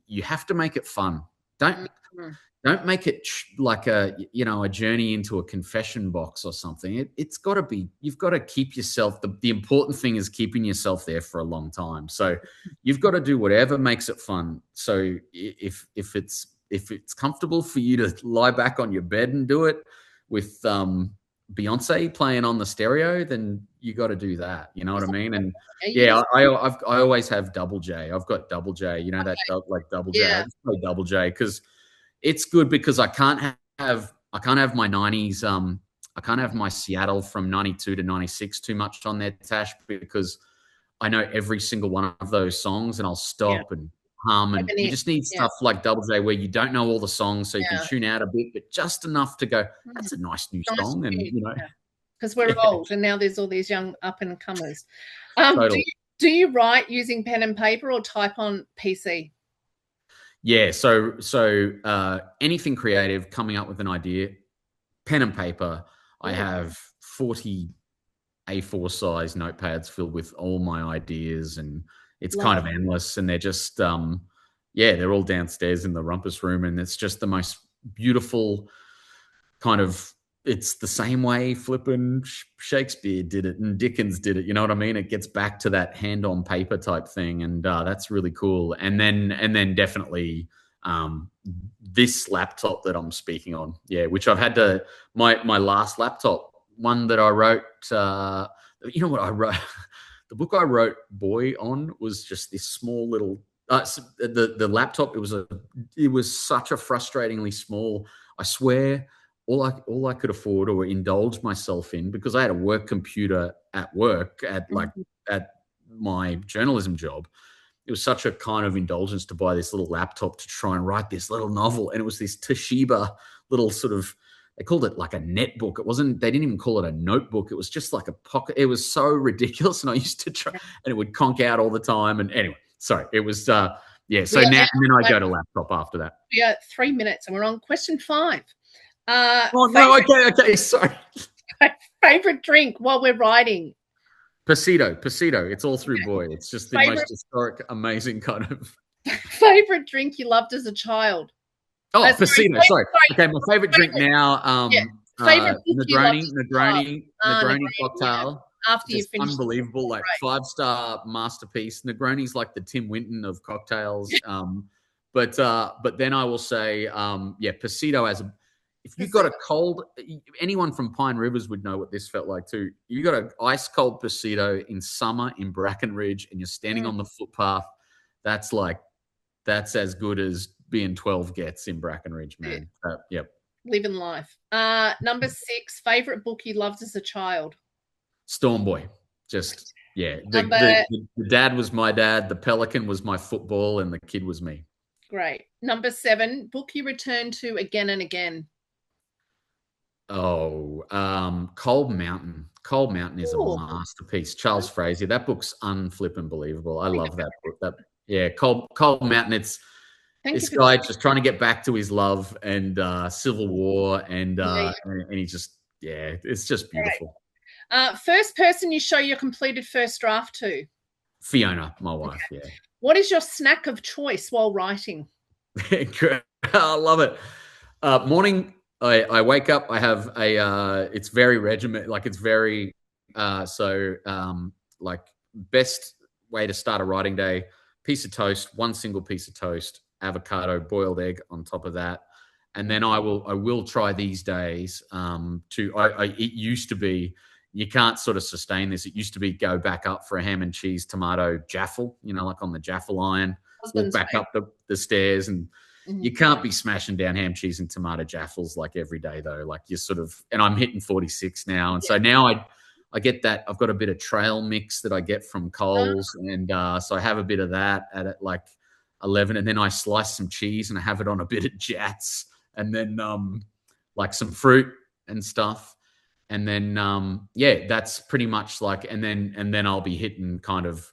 You have to make it fun. Mm-hmm. Don't make it like a journey into a confession box or something. It's got to be. You've got to keep yourself. The important thing is keeping yourself there for a long time. So you've got to do whatever makes it fun. So if it's comfortable for you to lie back on your bed and do it with Beyonce playing on the stereo, then you got to do that. You know what I mean? And yeah, I always have Double J. I've got Double J. You know that like Double J. I just play Double J because it's good because I can't have my 90s. I can't have my Seattle from 92 to 96 too much on there, Tash, because I know every single one of those songs and I'll stop and hum. And you just need stuff like Double J where you don't know all the songs, so you can tune out a bit, but just enough to go, that's a nice new song. And, because we're old and now there's all these young up and comers. Totally. Do you write using pen and paper or type on PC? Yeah, so anything creative, coming up with an idea, pen and paper. I have 40 A4 size notepads filled with all my ideas, and it's kind of endless. And they're just, they're all downstairs in the rumpus room, and it's just the most beautiful kind of. It's the same way flipping Shakespeare did it and Dickens did it. You know what I mean? It gets back to that hand on paper type thing, and that's really cool. And then definitely this laptop that I'm speaking on, which I've had to my last laptop, one that I wrote. You know what I wrote? The book I wrote Boy on was just this small little. The laptop. It was such a frustratingly small. I swear. All I could afford or indulge myself in, because I had a work computer at work at my journalism job. It was such a kind of indulgence to buy this little laptop to try and write this little novel. And it was this Toshiba little sort of, they called it like a netbook. They didn't even call it a notebook. It was just like a pocket. It was so ridiculous. And I used to try, and it would conk out all the time. And anyway, sorry, it was, So now, and then I go to laptop after that. 3 minutes and we're on question 5. Okay, sorry. Favorite drink while we're writing? Pasito. It's all through Boy. It's just the most historic, amazing kind of. Favorite drink you loved as a child? Oh, Pasito. Sorry. Okay, my favorite drink now. Favorite Negroni cocktail. After you finish, unbelievable, like 5-star masterpiece. Negroni's like the Tim Winton of cocktails. But then I will say, Pasito as a. If you got a cold, anyone from Pine Rivers would know what this felt like too. You got an ice cold Pasito in summer in Brackenridge, and you're standing on the footpath. That's as good as being 12 gets in Brackenridge, man. Yep. Living life. Number 6, favorite book you loved as a child? Storm Boy. Just the dad was my dad, the pelican was my football, and the kid was me. Great. Number 7, book you return to again and again. Oh, Cold Mountain. Cold Mountain is a masterpiece. Charles Frazier. That book's unflipping believable. I love that book. Cold Mountain. It's this guy just trying to get back to his love and Civil War, and he just it's just beautiful. First person you show your completed first draft to? Fiona, my wife. Yeah. What is your snack of choice while writing? I love it. Morning. I wake up, I have it's very regiment, like it's very, best way to start a writing day, piece of toast, one single piece of toast, avocado, boiled egg on top of that. And then I will try these days it used to be, you can't sort of sustain this. It used to be go back up for a ham and cheese tomato jaffle, like on the jaffle iron, walk back up the stairs, and you can't be smashing down ham, cheese, and tomato jaffles like every day though. Like you sort of, and I'm hitting 46 now. And so now I get that. I've got a bit of trail mix that I get from Coles. And so I have a bit of that at like 11. And then I slice some cheese and I have it on a bit of Jats, and then like some fruit and stuff. and then yeah, that's pretty much like, and then I'll be hitting kind of,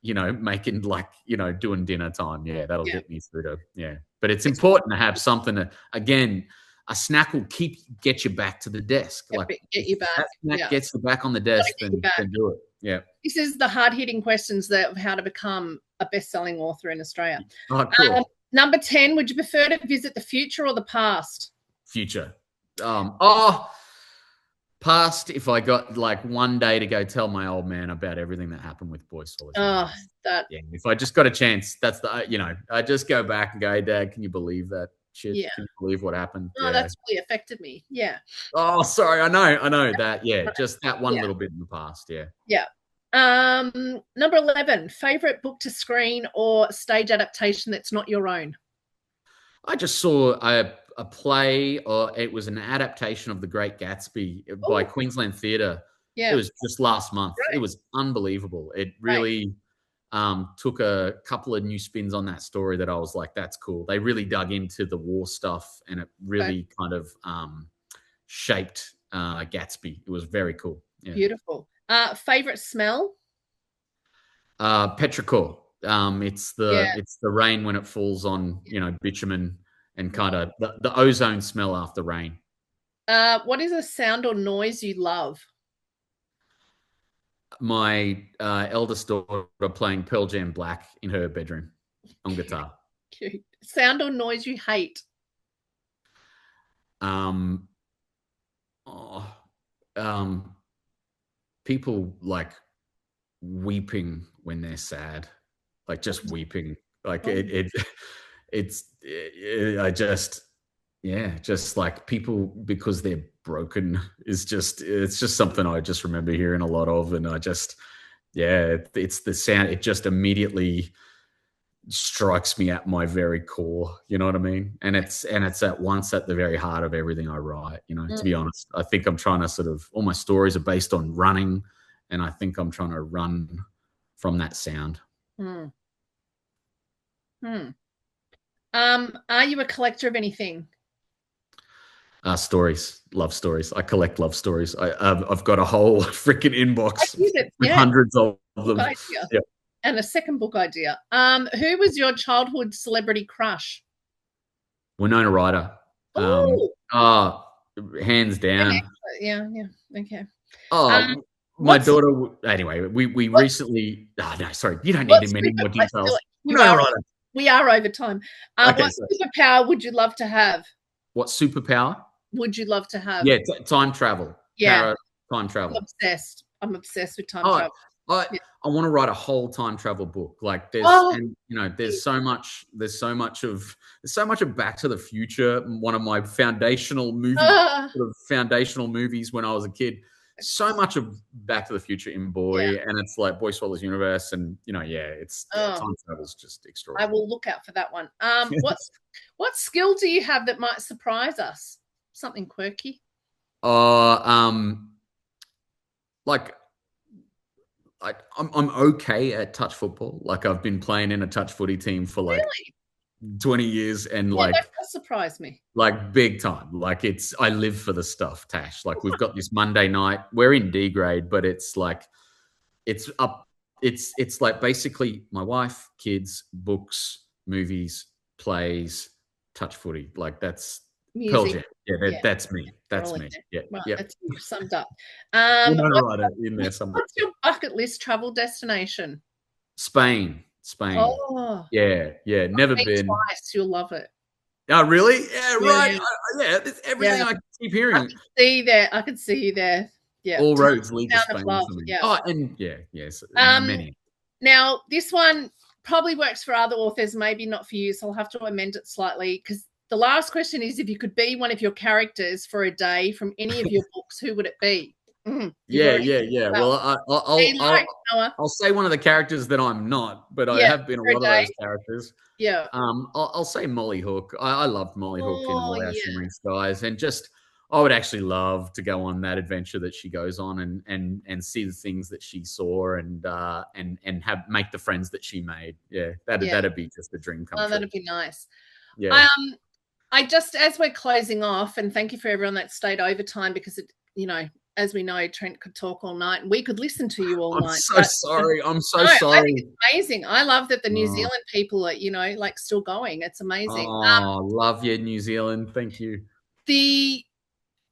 making like, doing dinner time. Yeah, that'll Yeah. get me through to, yeah. But it's important to have something to, again, a snack will get you back to the desk. Like Get if you back. that snack Yeah. gets you back on the Gotta desk, get you then back. do it. Yeah. This is the hard-hitting questions of how to become a best-selling author in Australia. Oh, cool. Number 10, would you prefer to visit the future or the past? Future. Past, if I got like one day to go tell my old man about everything that happened with Boy Swallows. Oh, that. Yeah, if I just got a chance, that's the, I just go back and go, hey, Dad, can you believe that shit? Yeah. Can you believe what happened? Oh, Yeah. that's really affected me. Yeah. Oh, sorry. I know that. Yeah. Just that one Yeah. little bit in the past. Yeah. Yeah. Number 11, favorite book to screen or stage adaptation that's not your own? I just saw a play, or it was an adaptation of The Great Gatsby by Ooh. Queensland Theatre. Yeah. It was just last month. Right. It was unbelievable. It really took a couple of new spins on that story that I was like, that's cool. They really dug into the war stuff, and it really kind of shaped Gatsby. It was very cool. Yeah. Beautiful. Favorite smell? Petrichor. It's the rain when it falls on bitumen, and kind of the ozone smell after rain. What is a sound or noise you love? My eldest daughter playing Pearl Jam Black in her bedroom on guitar. Cute. Sound or noise you hate? People like weeping when they're sad, like just weeping, like just like people because they're broken it's just something I just remember hearing a lot of, and it's the sound. It just immediately strikes me at my very core, you know what I mean? And it's at once at the very heart of everything I write, to be honest. I think I'm trying to sort of, all my stories are based on running, and I think I'm trying to run from that sound. Are you a collector of anything? Stories. Love stories. I collect love stories. I've got a whole freaking inbox with hundreds of them. Yeah. And a second book idea. Who was your childhood celebrity crush? Winona Ryder. Hands down. Yeah. Okay. My daughter. Anyway, we recently. Oh no, sorry. You don't need many more details. Winona Ryder. We are over time. Okay, what superpower would you love to have? What superpower would you love to have? Yeah, time travel. Yeah, time travel. I'm obsessed with time travel. I want to write a whole time travel book. Like there's so much of Back to the Future, one of my foundational movies when I was a kid. So much of Back to the Future in Boy, and it's like Boy Swallows Universe, and time travel is just extraordinary. I will look out for that one. What skill do you have that might surprise us? Something quirky? Like I'm okay at touch football. Like I've been playing in a touch footy team for like 20 years, and that does surprise me. Like big time. Like I live for the stuff, Tash. Like we've got this Monday night. We're in D grade, but it's like it's like basically my wife, kids, books, movies, plays, touch footy. Like that's Pearl Jam. Yeah, that's me. That's me. Yeah, well, that's you summed up. What's your bucket list travel destination? Spain. Oh, yeah. Never been. Twice. You'll love it. Oh, really? Yeah, right. There's everything I keep hearing. I can see you there. Yeah. All roads lead to Spain for me. Yeah. Oh, and yes. Many. Now, this one probably works for other authors, maybe not for you, so I'll have to amend it slightly, because the last question is, if you could be one of your characters for a day from any of your books, who would it be? Yeah. Well, I'll say one of the characters that I'm not, but I have been a lot of those characters. Yeah. I'll say Molly Hook. I loved Molly Hook in All Our Shimmering Skies, and I would actually love to go on that adventure that she goes on, and see the things that she saw, and make the friends that she made. Yeah, that'd be just a dream come true. That'd be nice. Yeah. I just, as we're closing off, and thank you for everyone that stayed overtime, because as we know, Trent could talk all night and we could listen to you all I'm night. so But sorry. I'm so no, I think sorry. it's amazing. I love that the New Oh, Zealand people are, like still going. It's amazing. love you, New Zealand. Thank you. The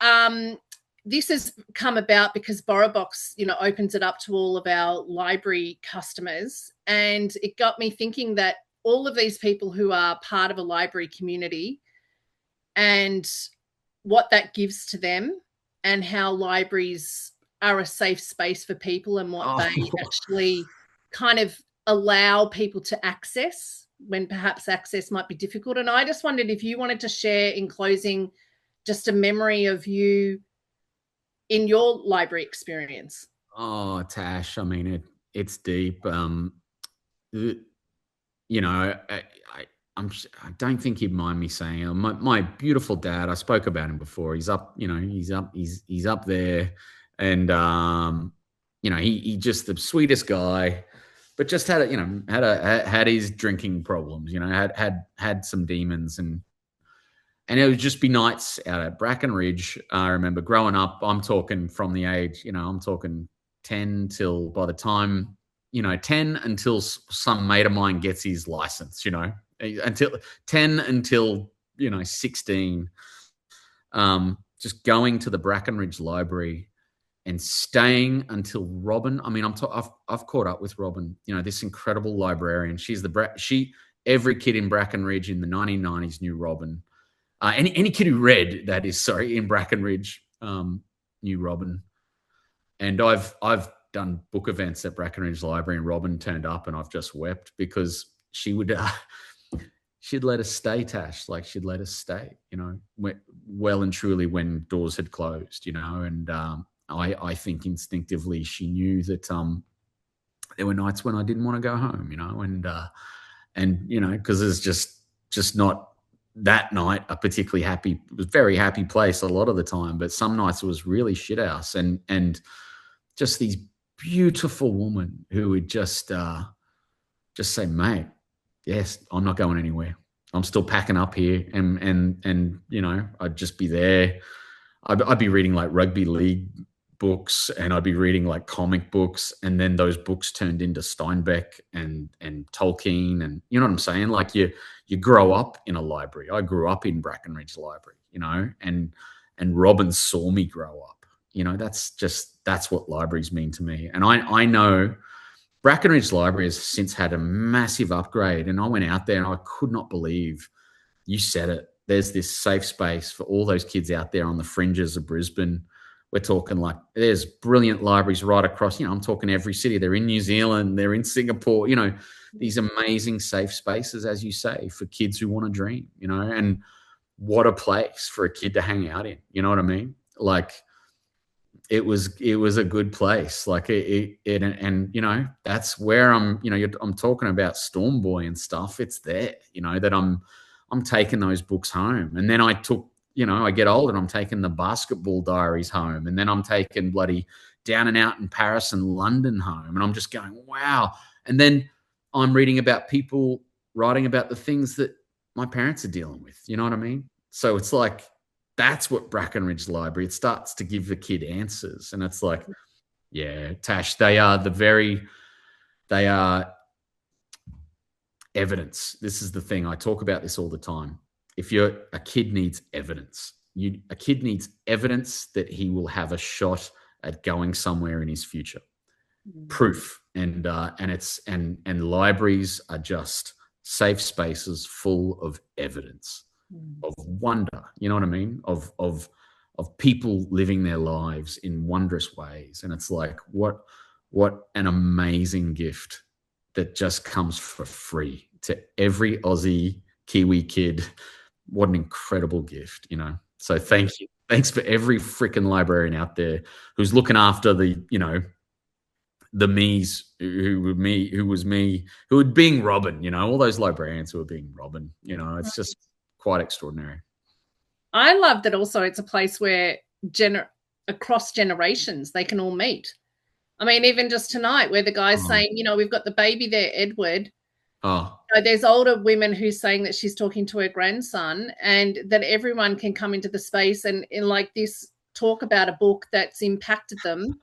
um, this has come about because BorrowBox, opens it up to all of our library customers, and it got me thinking that all of these people who are part of a library community and what that gives to them, and how libraries are a safe space for people and what Oh, they actually kind of allow people to access when perhaps access might be difficult. And I just wondered if you wanted to share in closing just a memory of you in your library experience. oh, Tash. I mean, it's deep. You know, I don't think he'd mind me saying my beautiful dad. I spoke about him before. He's up, he's up there, and he just the sweetest guy, but just had his drinking problems. Had some demons, and it would just be nights out at Brackenridge. I remember growing up. I'm talking from the age, I'm talking 10 till by the time 10 until some mate of mine gets his license, until 10 until 16, just going to the Brackenridge Library and staying until Robin. I mean, I've caught up with Robin, this incredible librarian. She every kid in Brackenridge in the 1990s knew Robin. Any kid who read that is sorry in Brackenridge knew Robin. And I've done book events at Brackenridge Library, and Robin turned up, and I've just wept because she'd let us stay, Tash. Like, she'd let us stay, well and truly when doors had closed, and I think instinctively she knew that there were nights when I didn't want to go home, and because it's just not that night a particularly happy, it was a very happy place a lot of the time, but some nights it was really shit house, and just these beautiful women who would just say, mate, yes, I'm not going anywhere. I'm still packing up here, and I'd just be there. I'd be reading like rugby league books, and I'd be reading like comic books, and then those books turned into Steinbeck and Tolkien, and you know what I'm saying? Like, you grow up in a library. I grew up in Brackenridge Library, and Robin saw me grow up. That's what libraries mean to me. And I know Brackenridge Library has since had a massive upgrade, and I went out there and I could not believe, you said it, there's this safe space for all those kids out there on the fringes of Brisbane. We're talking like there's brilliant libraries right across, I'm talking every city. They're in New Zealand, they're in Singapore, these amazing safe spaces, as you say, for kids who want to dream, and what a place for a kid to hang out in. You know what I mean? Like, it was a good place. Like and that's where I'm talking about Storm Boy and stuff. It's there, that I'm taking those books home. And then I get older and I'm taking the Basketball Diaries home. And then I'm taking bloody Down and Out in Paris and London home. And I'm just going, wow. And then I'm reading about people writing about the things that my parents are dealing with. You know what I mean? So it's like, that's what Brackenridge Library, it starts to give the kid answers. And it's like, yeah, Tash, they are evidence. This is the thing. I talk about this all the time. A kid needs evidence. A kid needs evidence that he will have a shot at going somewhere in his future. Proof. And libraries are just safe spaces full of evidence, of wonder. You know what I mean? Of people living their lives in wondrous ways. And it's like, what an amazing gift that just comes for free to every Aussie Kiwi kid. What an incredible gift, So thank you. Thanks for every freaking librarian out there who's looking after the me's who was me, who was being Robin, all those librarians who were being Robin, it's just quite extraordinary. I love that also it's a place where across generations they can all meet. I mean, even just tonight where the guy's saying, we've got the baby there, Edward. There's older women who's saying that she's talking to her grandson, and that everyone can come into the space and in like this talk about a book that's impacted them.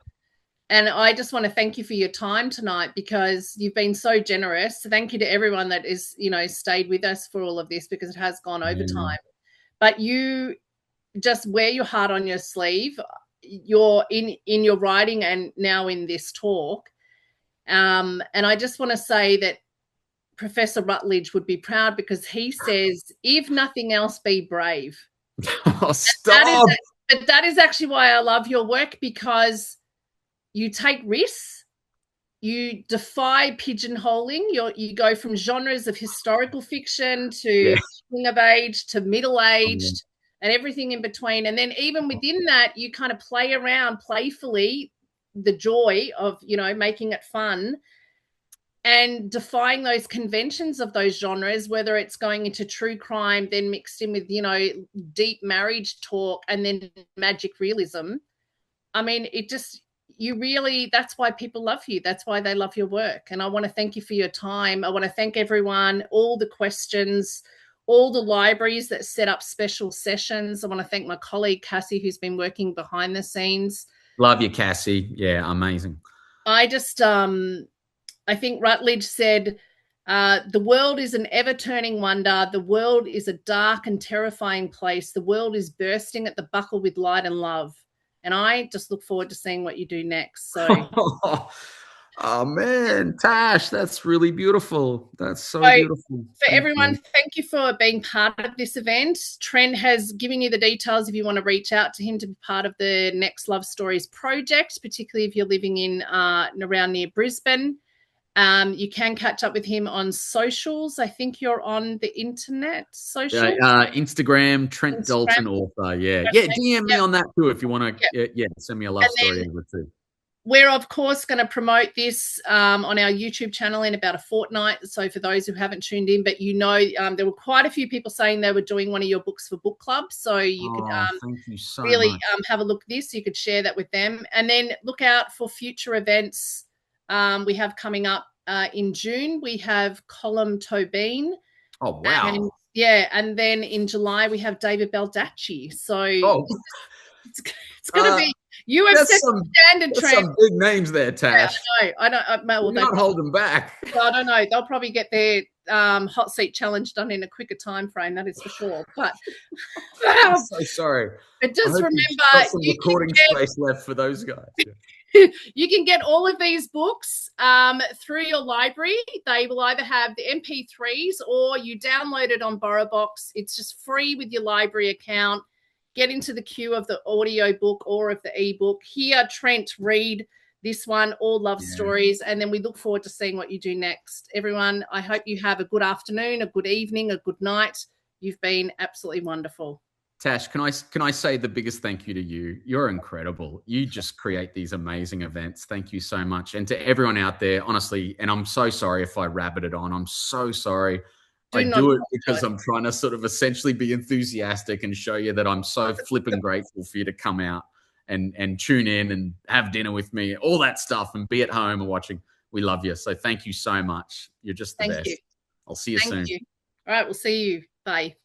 And I just want to thank you for your time tonight, because you've been so generous. So thank you to everyone that is, stayed with us for all of this, because it has gone over time. But you just wear your heart on your sleeve. You're in your writing and now in this talk. And I just want to say that Professor Rutledge would be proud, because he says, if nothing else, be brave. Oh, stop. That is actually why I love your work, because you take risks, you defy pigeonholing. You go from genres of historical fiction to coming of age to middle-aged and everything in between. And then even within that, you kind of play around playfully, the joy of, making it fun and defying those conventions of those genres, whether it's going into true crime, then mixed in with, deep marriage talk, and then magic realism. I mean, that's why people love you. That's why they love your work. And I want to thank you for your time. I want to thank everyone, all the questions, all the libraries that set up special sessions. I want to thank my colleague, Cassie, who's been working behind the scenes. Love you, Cassie. Yeah, amazing. I think Rutledge said, the world is an ever-turning wonder. The world is a dark and terrifying place. The world is bursting at the buckle with light and love. And I just look forward to seeing what you do next. So, oh man, Tash, that's really beautiful. That's so beautiful. For everyone, thank you for being part of this event. Trent has given you the details if you want to reach out to him to be part of the Next Love Stories project, particularly if you're living in around near Brisbane. You can catch up with him on socials. I think you're on the internet social. Instagram, Trent Dalton author. Yeah. DM me on that too if you want to. Send me a love story over too. We're of course going to promote this on our YouTube channel in about a fortnight. So for those who haven't tuned in, but there were quite a few people saying they were doing one of your books for book club. So you could thank you so really much. Have a look at this. You could share that with them, and then look out for future events. We have coming up in June, we have Colm Tobin. Oh, wow. And then in July, we have David Baldacci. So it's going to be, you have set the standard, Trent. Some big names there, Tash. Yeah, I know. Well, not hold them back. I don't know. They'll probably get their hot seat challenge done in a quicker time frame, that is for sure. But I'm so sorry. But just remember, got some recording space left for those guys. You can get all of these books through your library. They will either have the MP3s or you download it on BorrowBox. It's just free with your library account. Get into the queue of the audio book or of the ebook. Hear Trent read this one, All Love Stories, and then we look forward to seeing what you do next. Everyone, I hope you have a good afternoon, a good evening, a good night. You've been absolutely wonderful. Tash, can I say the biggest thank you to you? You're incredible. You just create these amazing events. Thank you so much. And to everyone out there, honestly, and I'm so sorry if I rabbited on. I'm so sorry. I do it because I'm trying to sort of essentially be enthusiastic and show you that I'm so flipping grateful for you to come out and tune in and have dinner with me, all that stuff, and be at home and watching. We love you. So thank you so much. You're just the best. I'll see you soon. Thank you. All right, we'll see you. Bye.